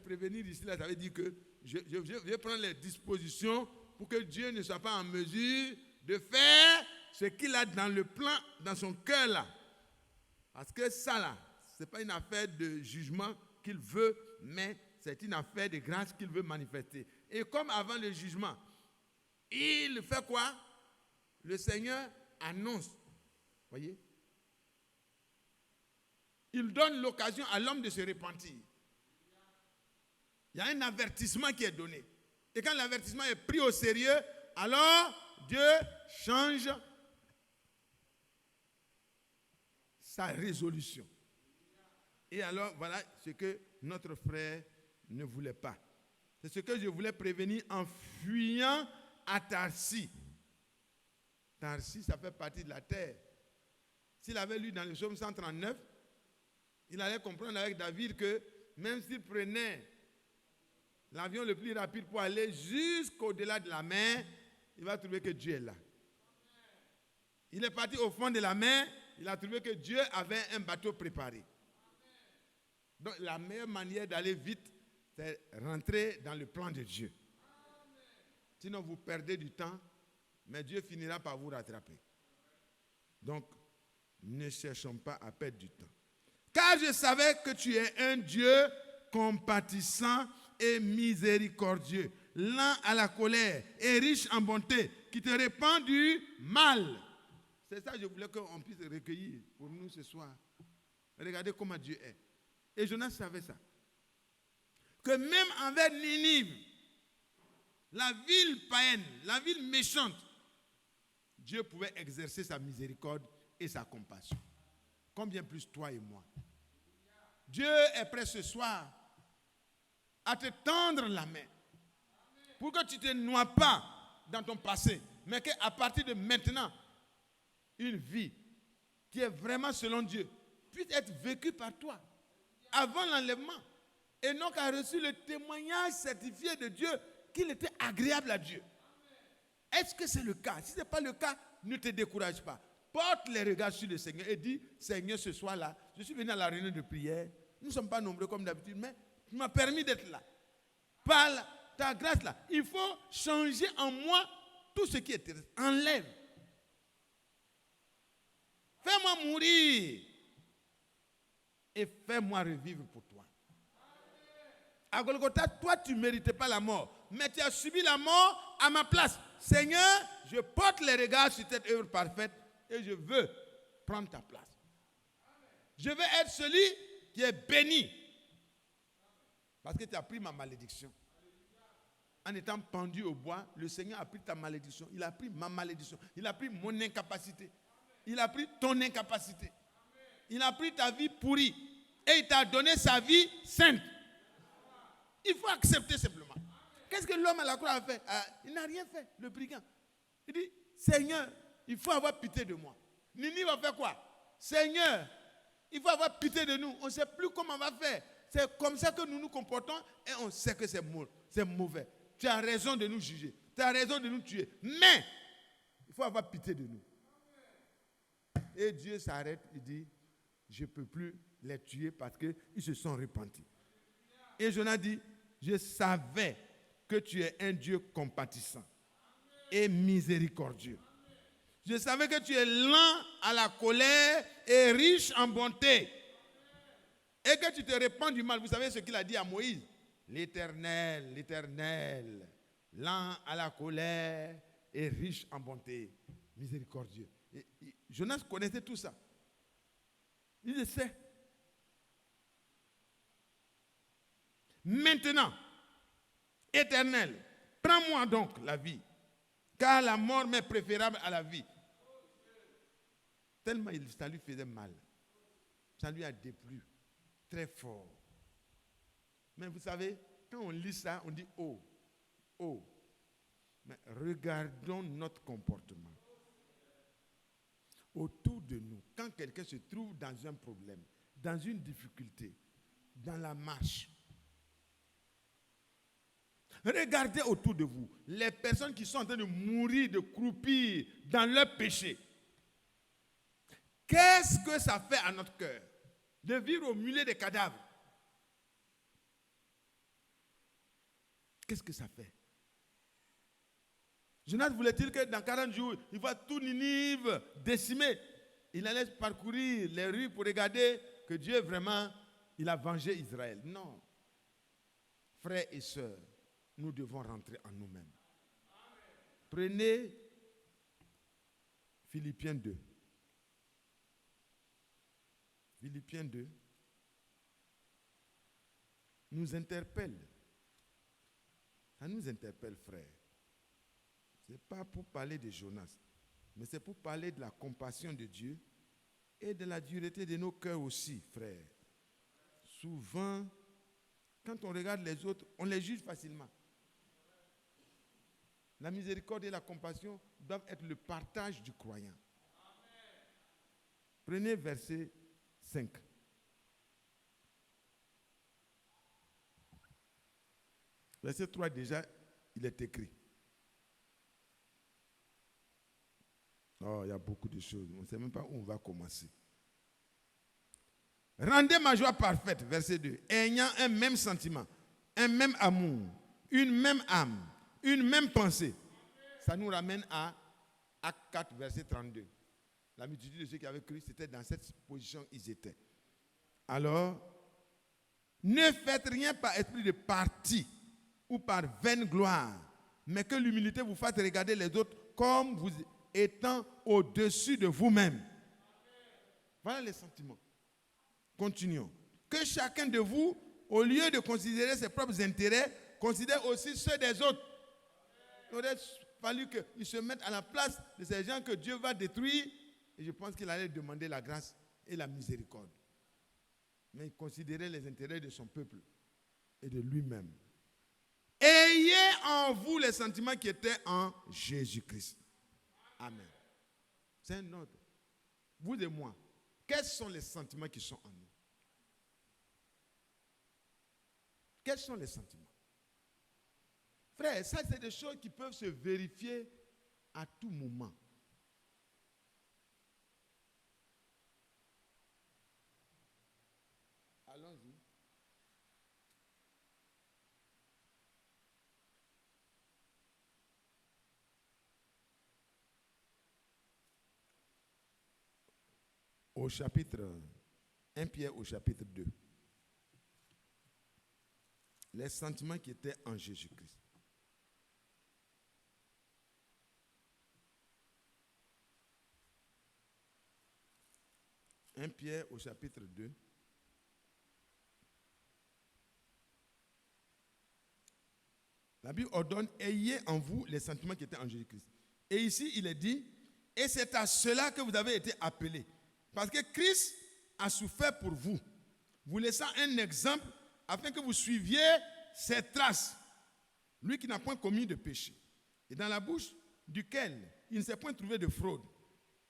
Prévenir ici, là, ça veut dire que je vais prendre les dispositions pour que Dieu ne soit pas en mesure de faire ce qu'il a dans le plan, dans son cœur là. Parce que ça là, ce n'est pas une affaire de jugement qu'il veut, mais c'est une affaire de grâce qu'il veut manifester. Et comme avant le jugement, il fait quoi? Le Seigneur annonce. Voyez? Il donne l'occasion à l'homme de se repentir. Il y a un avertissement qui est donné. Et quand l'avertissement est pris au sérieux, alors Dieu change sa résolution. Et alors, voilà ce que notre frère ne voulait pas. C'est ce que je voulais prévenir en fuyant à Tarsis. Tarsis, ça fait partie de la terre. S'il avait lu dans le psaume 139, il allait comprendre avec David que même s'il prenait l'avion le plus rapide pour aller jusqu'au-delà de la mer, il va trouver que Dieu est là. Il est parti au fond de la mer, il a trouvé que Dieu avait un bateau préparé. Donc la meilleure manière d'aller vite, c'est rentrer dans le plan de Dieu. Sinon vous perdez du temps, mais Dieu finira par vous rattraper. Donc, ne cherchons pas à perdre du temps. Car je savais que tu es un Dieu compatissant et miséricordieux, lent à la colère et riche en bonté, qui te répand du mal. C'est ça que je voulais qu'on puisse recueillir pour nous ce soir. Regardez comment Dieu est. Et Jonas savait ça. Que même envers Ninive, la ville païenne, la ville méchante, Dieu pouvait exercer sa miséricorde et sa compassion. Combien plus toi et moi? Dieu est prêt ce soir à te tendre la main pour que tu ne te noies pas dans ton passé, mais qu'à partir de maintenant, une vie qui est vraiment selon Dieu puisse être vécue par toi avant l'enlèvement et non qu'à reçu le témoignage certifié de Dieu qu'il était agréable à Dieu. Est-ce que c'est le cas? Si ce n'est pas le cas, ne te décourage pas. Porte les regards sur le Seigneur et dis, Seigneur, ce soir-là, je suis venu à la réunion de prière. Nous ne sommes pas nombreux comme d'habitude, mais tu m'as permis d'être là. Par ta grâce là, il faut changer en moi tout ce qui est terrestre. Enlève. Fais-moi mourir et fais-moi revivre pour toi. À Golgotha, toi, tu ne méritais pas la mort, mais tu as subi la mort à ma place. Seigneur, je porte les regards sur cette œuvre parfaite et je veux prendre ta place. Je veux être celui qui est béni. Parce que tu as pris ma malédiction. En étant pendu au bois, le Seigneur a pris ta malédiction. Il a pris ma malédiction. Il a pris mon incapacité. Il a pris ton incapacité. Il a pris ta vie pourrie. Et il t'a donné sa vie sainte. Il faut accepter simplement. Qu'est-ce que l'homme à la croix a fait? Il n'a rien fait, le brigand. Il dit, Seigneur, il faut avoir pitié de moi. Nini va faire quoi? Seigneur, il faut avoir pitié de nous. On ne sait plus comment on va faire. C'est comme ça que nous nous comportons et on sait que c'est mauvais. Tu as raison de nous juger. Tu as raison de nous tuer. Mais, il faut avoir pitié de nous. Et Dieu s'arrête et dit, je ne peux plus les tuer parce qu'ils se sont repentis. Et Jonas dit, je savais que tu es un Dieu compatissant et miséricordieux. Je savais que tu es lent à la colère et riche en bonté. Et que tu te répands du mal. Vous savez ce qu'il a dit à Moïse? L'Éternel, l'Éternel, lent à la colère et riche en bonté, miséricordieux. Jonas connaissait tout ça. Il le sait. Maintenant, Éternel, prends-moi donc la vie, car la mort m'est préférable à la vie. Tellement ça lui faisait mal. Ça lui a déplu très fort. Mais vous savez, quand on lit ça, on dit oh, oh. Mais regardons notre comportement. Autour de nous, quand quelqu'un se trouve dans un problème, dans une difficulté, dans la marche, regardez autour de vous les personnes qui sont en train de mourir, de croupir dans leur péché. Qu'est-ce que ça fait à notre cœur de vivre au milieu des cadavres? Qu'est-ce que ça fait? Jonas voulait-il que dans 40 jours, il voit tout Ninive décimé. Il allait parcourir les rues pour regarder que Dieu vraiment, il a vengé Israël. Non. Frères et sœurs, nous devons rentrer en nous-mêmes. Prenez Philippiens 2. Philippiens 2 nous interpelle. Ça nous interpelle, frère. Ce n'est pas pour parler de Jonas, mais c'est pour parler de la compassion de Dieu et de la dureté de nos cœurs aussi, frère. Souvent, quand on regarde les autres, on les juge facilement. La miséricorde et la compassion doivent être le partage du croyant. Prenez verset 5. Verset 3 déjà, il est écrit. Oh, il y a beaucoup de choses. On ne sait même pas où on va commencer. Rendez ma joie parfaite, verset 2, ayant un même sentiment, un même amour, une même âme, une même pensée. Ça nous ramène à Acte 4, verset 32. La multitude de ceux qui avaient cru, c'était dans cette position ils étaient. Alors, ne faites rien par esprit de parti ou par vaine gloire, mais que l'humilité vous fasse regarder les autres comme vous étant au-dessus de vous-même. Voilà les sentiments. Continuons. Que chacun de vous, au lieu de considérer ses propres intérêts, considère aussi ceux des autres. Il aurait fallu qu'ils se mettent à la place de ces gens que Dieu va détruire. Et je pense qu'il allait demander la grâce et la miséricorde. Mais il considérait les intérêts de son peuple et de lui-même. Ayez en vous les sentiments qui étaient en Jésus-Christ. Amen. C'est un ordre. Vous et moi, quels sont les sentiments qui sont en nous? Quels sont les sentiments? Frère, ça c'est des choses qui peuvent se vérifier à tout moment. Allons-y. Au chapitre 1 Pierre au chapitre 2. les sentiments qui étaient en Jésus-Christ. « 1 Pierre au chapitre 2. La Bible ordonne, ayez en vous les sentiments qui étaient en Jésus-Christ. Et ici, il est dit, et c'est à cela que vous avez été appelés. Parce que Christ a souffert pour vous, vous laissant un exemple afin que vous suiviez ses traces. Lui qui n'a point commis de péché. Et dans la bouche duquel il ne s'est point trouvé de fraude.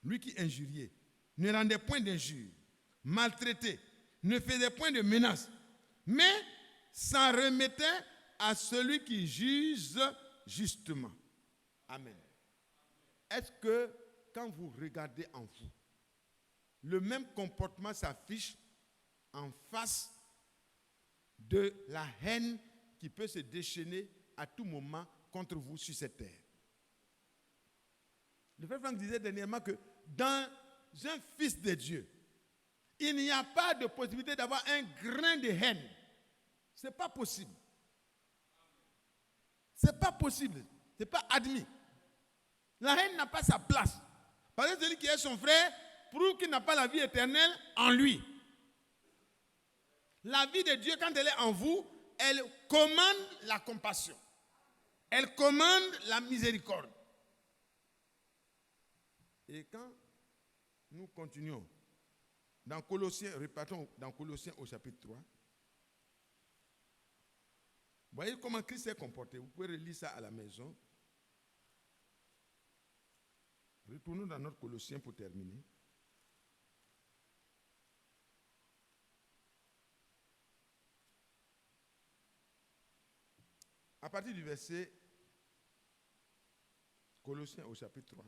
Lui qui injuriait, ne rendait point d'injure, maltraitait, ne faisait point de menaces, mais s'en remettait à celui qui juge justement. Amen. Est-ce que quand vous regardez en vous, le même comportement s'affiche en face de la haine qui peut se déchaîner à tout moment contre vous sur cette terre? Le frère Franck disait dernièrement que dans un fils de Dieu, il n'y a pas de possibilité d'avoir un grain de haine. Ce n'est pas possible. Ce n'est pas possible. Ce n'est pas admis. La haine n'a pas sa place. Parce que celui qui est son frère prouve qu'il n'a pas la vie éternelle en lui. La vie de Dieu, quand elle est en vous, elle commande la compassion. Elle commande la miséricorde. Et quand nous continuons dans Colossiens, repartons dans Colossiens au chapitre 3, vous voyez comment Christ s'est comporté. Vous pouvez relire ça à la maison. Retournons dans notre Colossiens pour terminer. À partir du verset Colossiens au chapitre 3.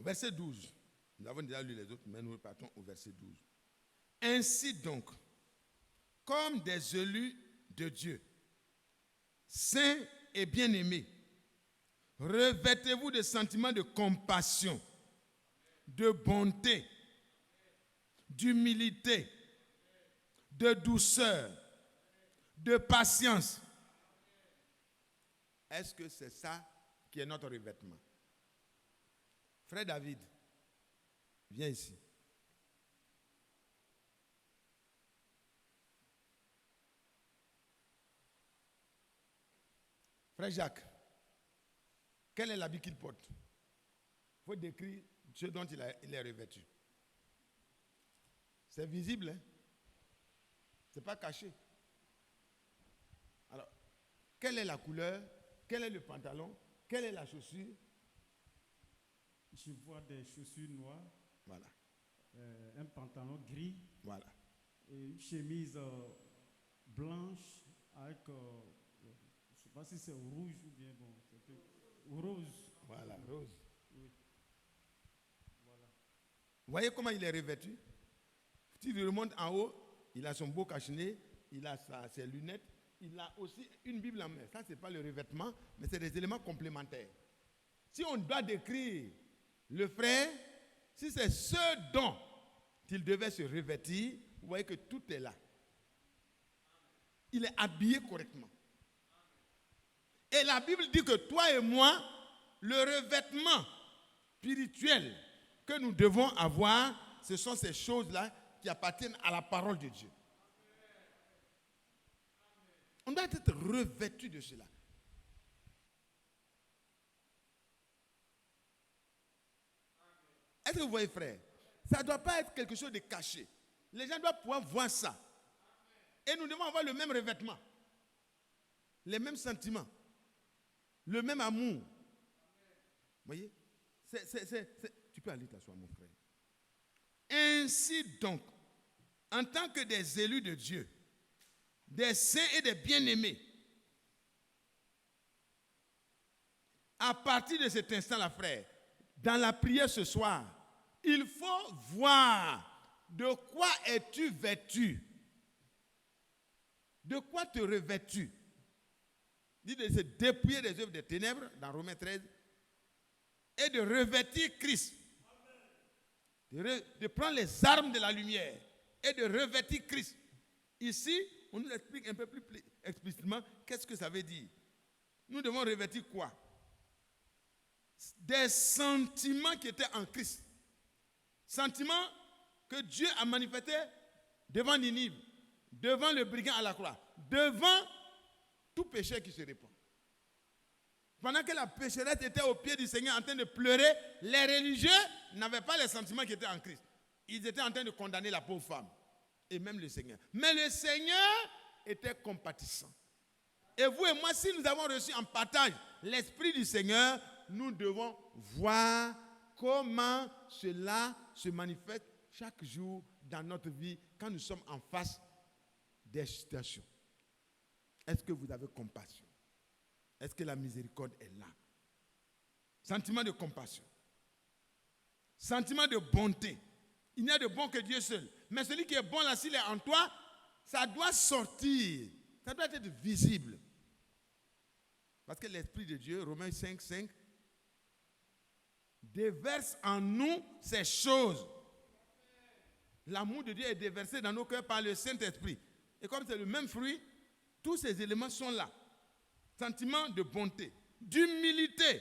Verset 12. Nous avons déjà lu les autres, mais nous repartons au verset 12. Ainsi donc, comme des élus de Dieu, saints et bien-aimés, revêtez-vous de sentiments de compassion, de bonté, d'humilité, de douceur, de patience. Est-ce que c'est ça qui est notre revêtement? Frère David, viens ici. Frère Jacques, quel est l'habit qu'il porte? Il faut décrire ce dont il est revêtu. C'est visible, hein? Ce n'est pas caché. Alors, quelle est la couleur? Quel est le pantalon? Quelle est la chaussure? Je vois des chaussures noires, Voilà. un pantalon gris, Voilà. et une chemise blanche avec, je ne sais pas si c'est rouge ou bien bon, c'était rose. Voilà, rose. Oui. Voilà. Vous voyez comment il est revêtu? Si il remonte en haut, il a son beau cache-nez, il a ses lunettes, il a aussi une Bible en main. Ça, ce n'est pas le revêtement, mais c'est des éléments complémentaires. Si on doit décrire le frère, si c'est ce dont il devait se revêtir, vous voyez que tout est là. Il est habillé correctement. Et la Bible dit que toi et moi, le revêtement spirituel que nous devons avoir, ce sont ces choses-là qui appartiennent à la parole de Dieu. On doit être revêtu de cela. Est-ce que vous voyez, frère? Ça ne doit pas être quelque chose de caché. Les gens doivent pouvoir voir ça. Et nous devons avoir le même revêtement, les mêmes sentiments, le même amour. Vous voyez? Tu peux aller t'asseoir, mon frère. Ainsi donc, en tant que des élus de Dieu, des saints et des bien-aimés, à partir de cet instant-là, frère, dans la prière ce soir, il faut voir de quoi es-tu vêtu. De quoi te revêtus? Dit de se dépouiller des œuvres des ténèbres, dans Romains 13, et de revêtir Christ. De prendre les armes de la lumière et de revêtir Christ. Ici, on nous explique un peu plus explicitement qu'est-ce que ça veut dire. Nous devons revêtir quoi? Des sentiments qui étaient en Christ. Sentiments que Dieu a manifestés devant Ninive, devant le brigand à la croix, devant tout péché qui se répand. Pendant que la pécheresse était au pied du Seigneur en train de pleurer, les religieux n'avaient pas les sentiments qui étaient en Christ. Ils étaient en train de condamner la pauvre femme et même le Seigneur. Mais le Seigneur était compatissant. Et vous et moi, si nous avons reçu en partage l'Esprit du Seigneur, nous devons voir comment cela se manifeste chaque jour dans notre vie quand nous sommes en face des situations. Est-ce que vous avez compassion? Est-ce que la miséricorde est là? Sentiment de compassion. Sentiment de bonté. Il n'y a de bon que Dieu seul. Mais celui qui est bon là, s'il est en toi, ça doit sortir. Ça doit être visible. Parce que l'Esprit de Dieu, Romains 5, 5, déverse en nous ces choses. L'amour de Dieu est déversé dans nos cœurs par le Saint-Esprit. Et comme c'est le même fruit, tous ces éléments sont là. Sentiment de bonté, d'humilité.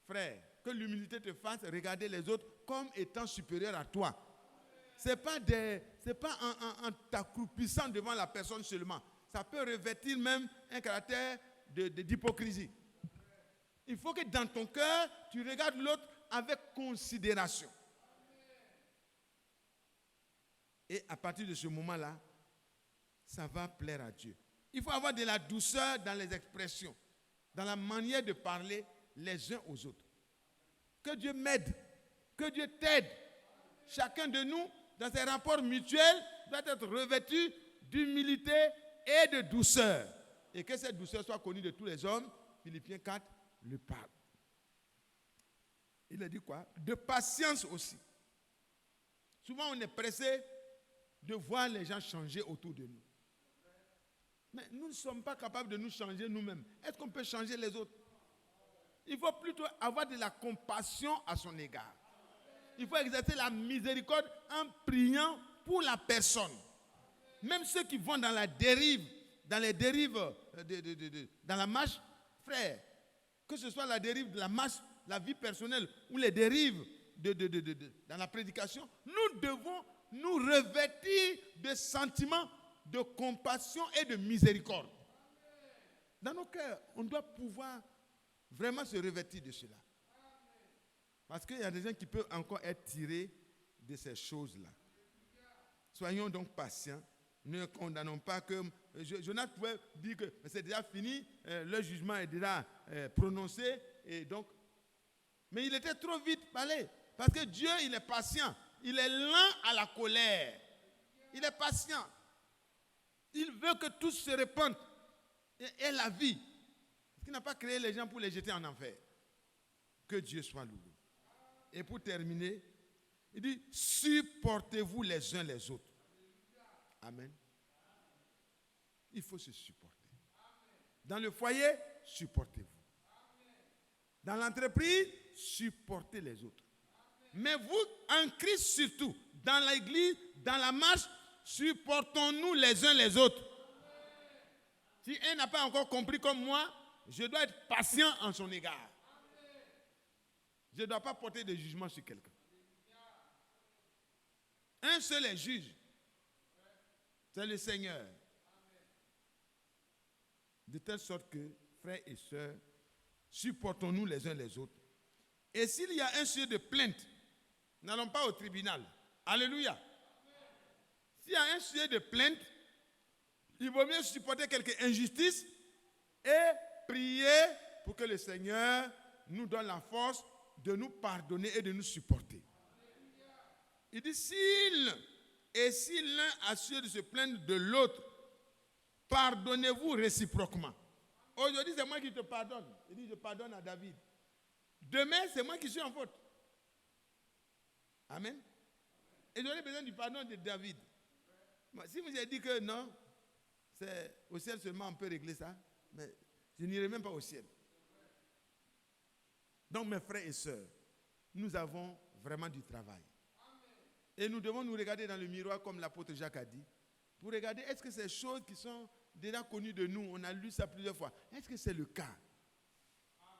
Frère, que l'humilité te fasse regarder les autres comme étant supérieurs à toi. Ce n'est pas en t'accroupissant devant la personne seulement. Ça peut revêtir même un caractère d'hypocrisie. Il faut que dans ton cœur, tu regardes l'autre avec considération. Et à partir de ce moment-là, ça va plaire à Dieu. Il faut avoir de la douceur dans les expressions, dans la manière de parler les uns aux autres. Que Dieu m'aide, que Dieu t'aide. Chacun de nous, dans ses rapports mutuels, doit être revêtu d'humilité et de douceur. Et que cette douceur soit connue de tous les hommes. Philippiens 4 le parle. Il a dit quoi? De patience aussi. Souvent, on est pressé de voir les gens changer autour de nous. Mais nous ne sommes pas capables de nous changer nous-mêmes. Est-ce qu'on peut changer les autres? Il faut plutôt avoir de la compassion à son égard. Il faut exercer la miséricorde en priant pour la personne. Même ceux qui vont dans la dérive, dans les dérives, dans la marche, frère, que ce soit la dérive de la marche, la vie personnelle ou les dérives dans la prédication, nous devons nous revêtir de sentiments de compassion et de miséricorde. Dans nos cœurs, on doit pouvoir vraiment se revêtir de cela. Parce qu'il y a des gens qui peuvent encore être tirés de ces choses-là. Soyons donc patients. Ne condamnons pas que... Jonas pouvait dire que c'est déjà fini, le jugement est déjà prononcé. Et donc, mais il était trop vite parlé. Parce que Dieu, il est patient. Il est lent à la colère. Il est patient. Il veut que tous se répandent et aient la vie. Parce qu'il n'a pas créé les gens pour les jeter en enfer. Que Dieu soit loué. Et pour terminer, il dit, supportez-vous les uns les autres. Amen. Il faut se supporter. Dans le foyer, supportez-vous. Dans l'entreprise, supportez les autres. Mais vous, en Christ surtout, dans l'église, dans la marche, supportons-nous les uns les autres. Si un n'a pas encore compris comme moi, je dois être patient en son égard. Je ne dois pas porter de jugement sur quelqu'un. Un seul est juge. C'est le Seigneur. De telle sorte que, frères et sœurs, supportons-nous les uns les autres. Et s'il y a un sujet de plainte, n'allons pas au tribunal. Alléluia. S'il y a un sujet de plainte, il vaut mieux supporter quelque injustice et prier pour que le Seigneur nous donne la force de nous pardonner et de nous supporter. Il dit, si l'un a sujet de se plaindre de l'autre, pardonnez-vous réciproquement. Aujourd'hui, c'est moi qui te pardonne. Il dit, je pardonne à David. Demain, c'est moi qui suis en faute. Amen. Et j'aurais besoin du pardon de David. Si vous avez dit que non, c'est au ciel seulement on peut régler ça, mais je n'irai même pas au ciel. Donc mes frères et sœurs, nous avons vraiment du travail. Et nous devons nous regarder dans le miroir comme l'apôtre Jacques a dit, pour regarder est-ce que ces choses qui sont déjà connues de nous, on a lu ça plusieurs fois, est-ce que c'est le cas?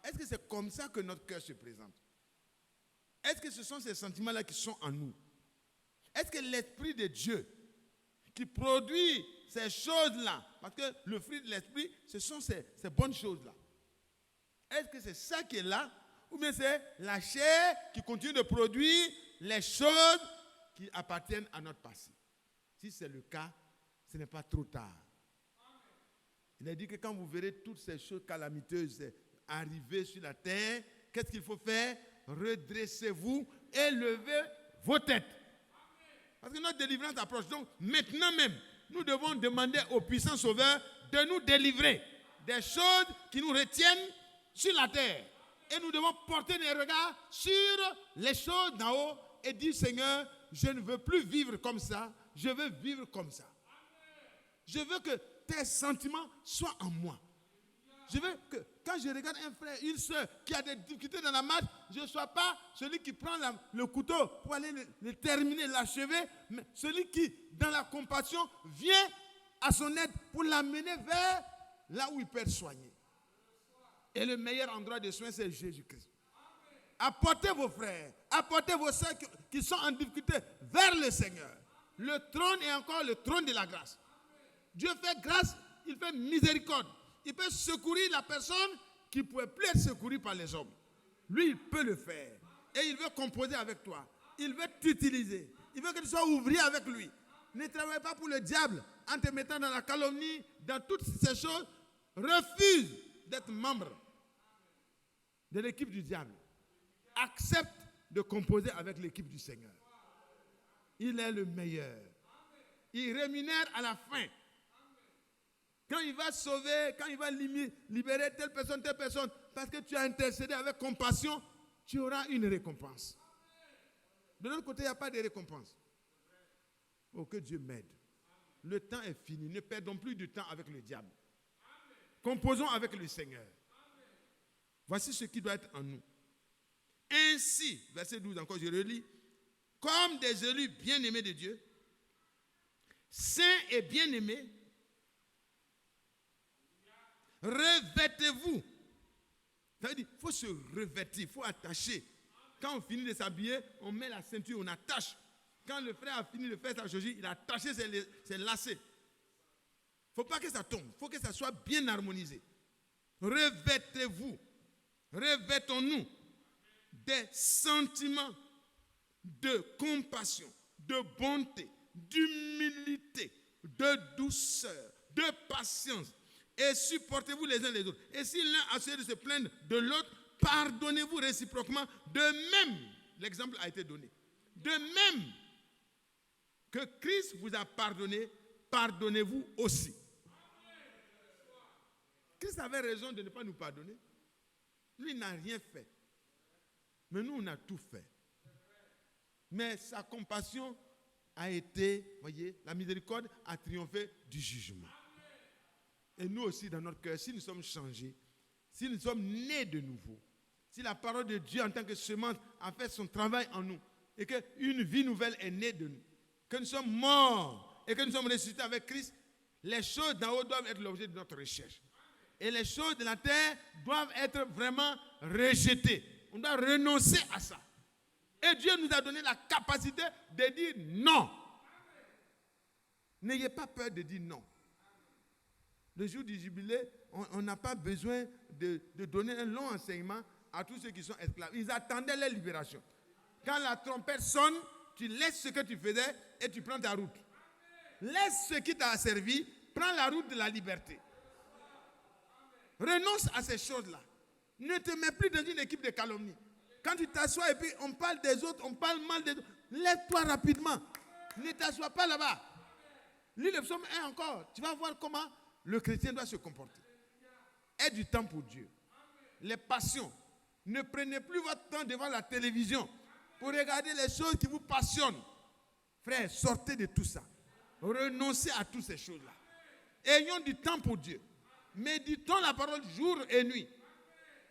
Est-ce que c'est comme ça que notre cœur se présente? Est-ce que ce sont ces sentiments-là qui sont en nous? Est-ce que l'Esprit de Dieu qui produit ces choses-là, parce que le fruit de l'Esprit, ce sont ces bonnes choses-là. Est-ce que c'est ça qui est là? Ou bien c'est la chair qui continue de produire les choses qui appartiennent à notre passé? Si c'est le cas, ce n'est pas trop tard. Il a dit que quand vous verrez toutes ces choses calamiteuses arriver sur la terre, qu'est-ce qu'il faut faire? Redressez-vous et levez vos têtes. Parce que notre délivrance approche. Donc maintenant même, nous devons demander au puissant Sauveur de nous délivrer des choses qui nous retiennent sur la terre. Et nous devons porter des regards sur les choses d'en haut et dire, Seigneur, je ne veux plus vivre comme ça, je veux vivre comme ça. Je veux que tes sentiments soient en moi. Je veux que quand je regarde un frère, une soeur qui a des difficultés dans la marche, je ne sois pas celui qui prend le couteau pour aller le terminer, l'achever, mais celui qui, dans la compassion, vient à son aide pour l'amener vers là où il peut être soigné. Et le meilleur endroit de soins, c'est Jésus-Christ. Apportez vos frères, apportez vos soeurs qui sont en difficulté vers le Seigneur. Le trône est encore le trône de la grâce. Dieu fait grâce, il fait miséricorde. Il peut secourir la personne qui ne pouvait plus être secourue par les hommes. Lui, il peut le faire. Et il veut composer avec toi. Il veut t'utiliser. Il veut que tu sois ouvrier avec lui. Ne travaille pas pour le diable en te mettant dans la calomnie, dans toutes ces choses. Refuse d'être membre de l'équipe du diable. Accepte de composer avec l'équipe du Seigneur. Il est le meilleur. Il rémunère à la fin. Quand il va sauver, quand il va libérer telle personne, parce que tu as intercédé avec compassion, tu auras une récompense. De l'autre côté, il n'y a pas de récompense. Oh, que Dieu m'aide. Le temps est fini. Ne perdons plus du temps avec le diable. Composons avec le Seigneur. Voici ce qui doit être en nous. Ainsi, verset 12 encore, je relis, comme des élus bien-aimés de Dieu, saints et bien-aimés, revêtez-vous. Ça veut dire qu'il faut se revêtir, il faut attacher. Quand on finit de s'habiller, on met la ceinture, on attache. Quand le frère a fini de faire sa chirurgie, il a attaché ses lacets. Il ne faut pas que ça tombe, il faut que ça soit bien harmonisé. Revêtez-vous, revêtons-nous des sentiments de compassion, de bonté, d'humilité, de douceur, de patience. Et supportez-vous les uns les autres. Et si l'un a essayé de se plaindre de l'autre, pardonnez-vous réciproquement. De même, l'exemple a été donné. De même que Christ vous a pardonné, pardonnez-vous aussi. Christ avait raison de ne pas nous pardonner. Lui n'a rien fait. Mais nous, on a tout fait. Mais sa compassion a été, voyez, la miséricorde a triomphé du jugement. Et nous aussi, dans notre cœur, si nous sommes changés, si nous sommes nés de nouveau, si la parole de Dieu en tant que semence a fait son travail en nous, et qu'une vie nouvelle est née de nous, que nous sommes morts et que nous sommes ressuscités avec Christ, les choses d'en haut doivent être l'objet de notre recherche. Et les choses de la terre doivent être vraiment rejetées. On doit renoncer à ça. Et Dieu nous a donné la capacité de dire non. N'ayez pas peur de dire non. Le jour du jubilé, on n'a pas besoin de donner un long enseignement à tous ceux qui sont esclaves. Ils attendaient leur libération. Quand la trompette sonne, tu laisses ce que tu faisais et tu prends ta route. Laisse ce qui t'a servi, prends la route de la liberté. Renonce à ces choses-là. Ne te mets plus dans une équipe de calomnie. Quand tu t'assois et puis on parle des autres, on parle mal des autres, lève-toi rapidement. Ne t'assois pas là-bas. Lis le psaume 1 encore. Tu vas voir comment le chrétien doit se comporter. Aie du temps pour Dieu. Les passions. Ne prenez plus votre temps devant la télévision pour regarder les choses qui vous passionnent. Frère, sortez de tout ça. Renoncez à toutes ces choses-là. Ayons du temps pour Dieu. Méditons la parole jour et nuit.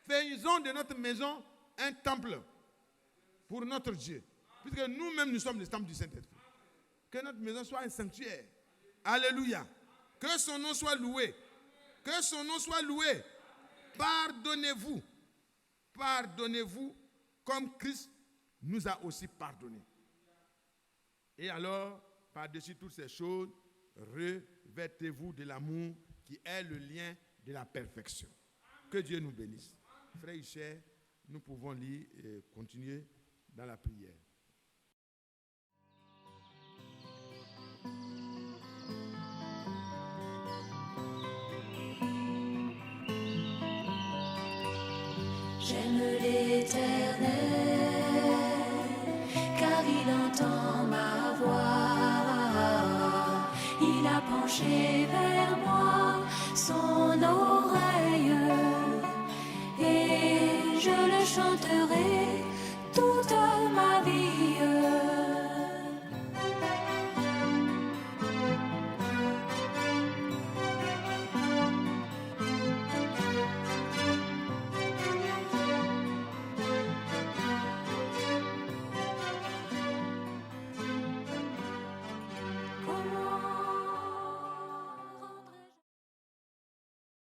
Faisons de notre maison un temple pour notre Dieu. Puisque nous-mêmes, nous sommes les temples du Saint-Esprit. Que notre maison soit un sanctuaire. Alléluia. Que son nom soit loué. Que son nom soit loué. Pardonnez-vous. Pardonnez-vous comme Christ nous a aussi pardonné. Et alors, par-dessus toutes ces choses, revêtez-vous de l'amour qui est le lien de la perfection. Que Dieu nous bénisse. Frères et chers, nous pouvons lire et continuer dans la prière. J'aime l'Éternel, car il entend ma voix. Il a penché vers moi son oreille, et je le chanterai toute ma vie.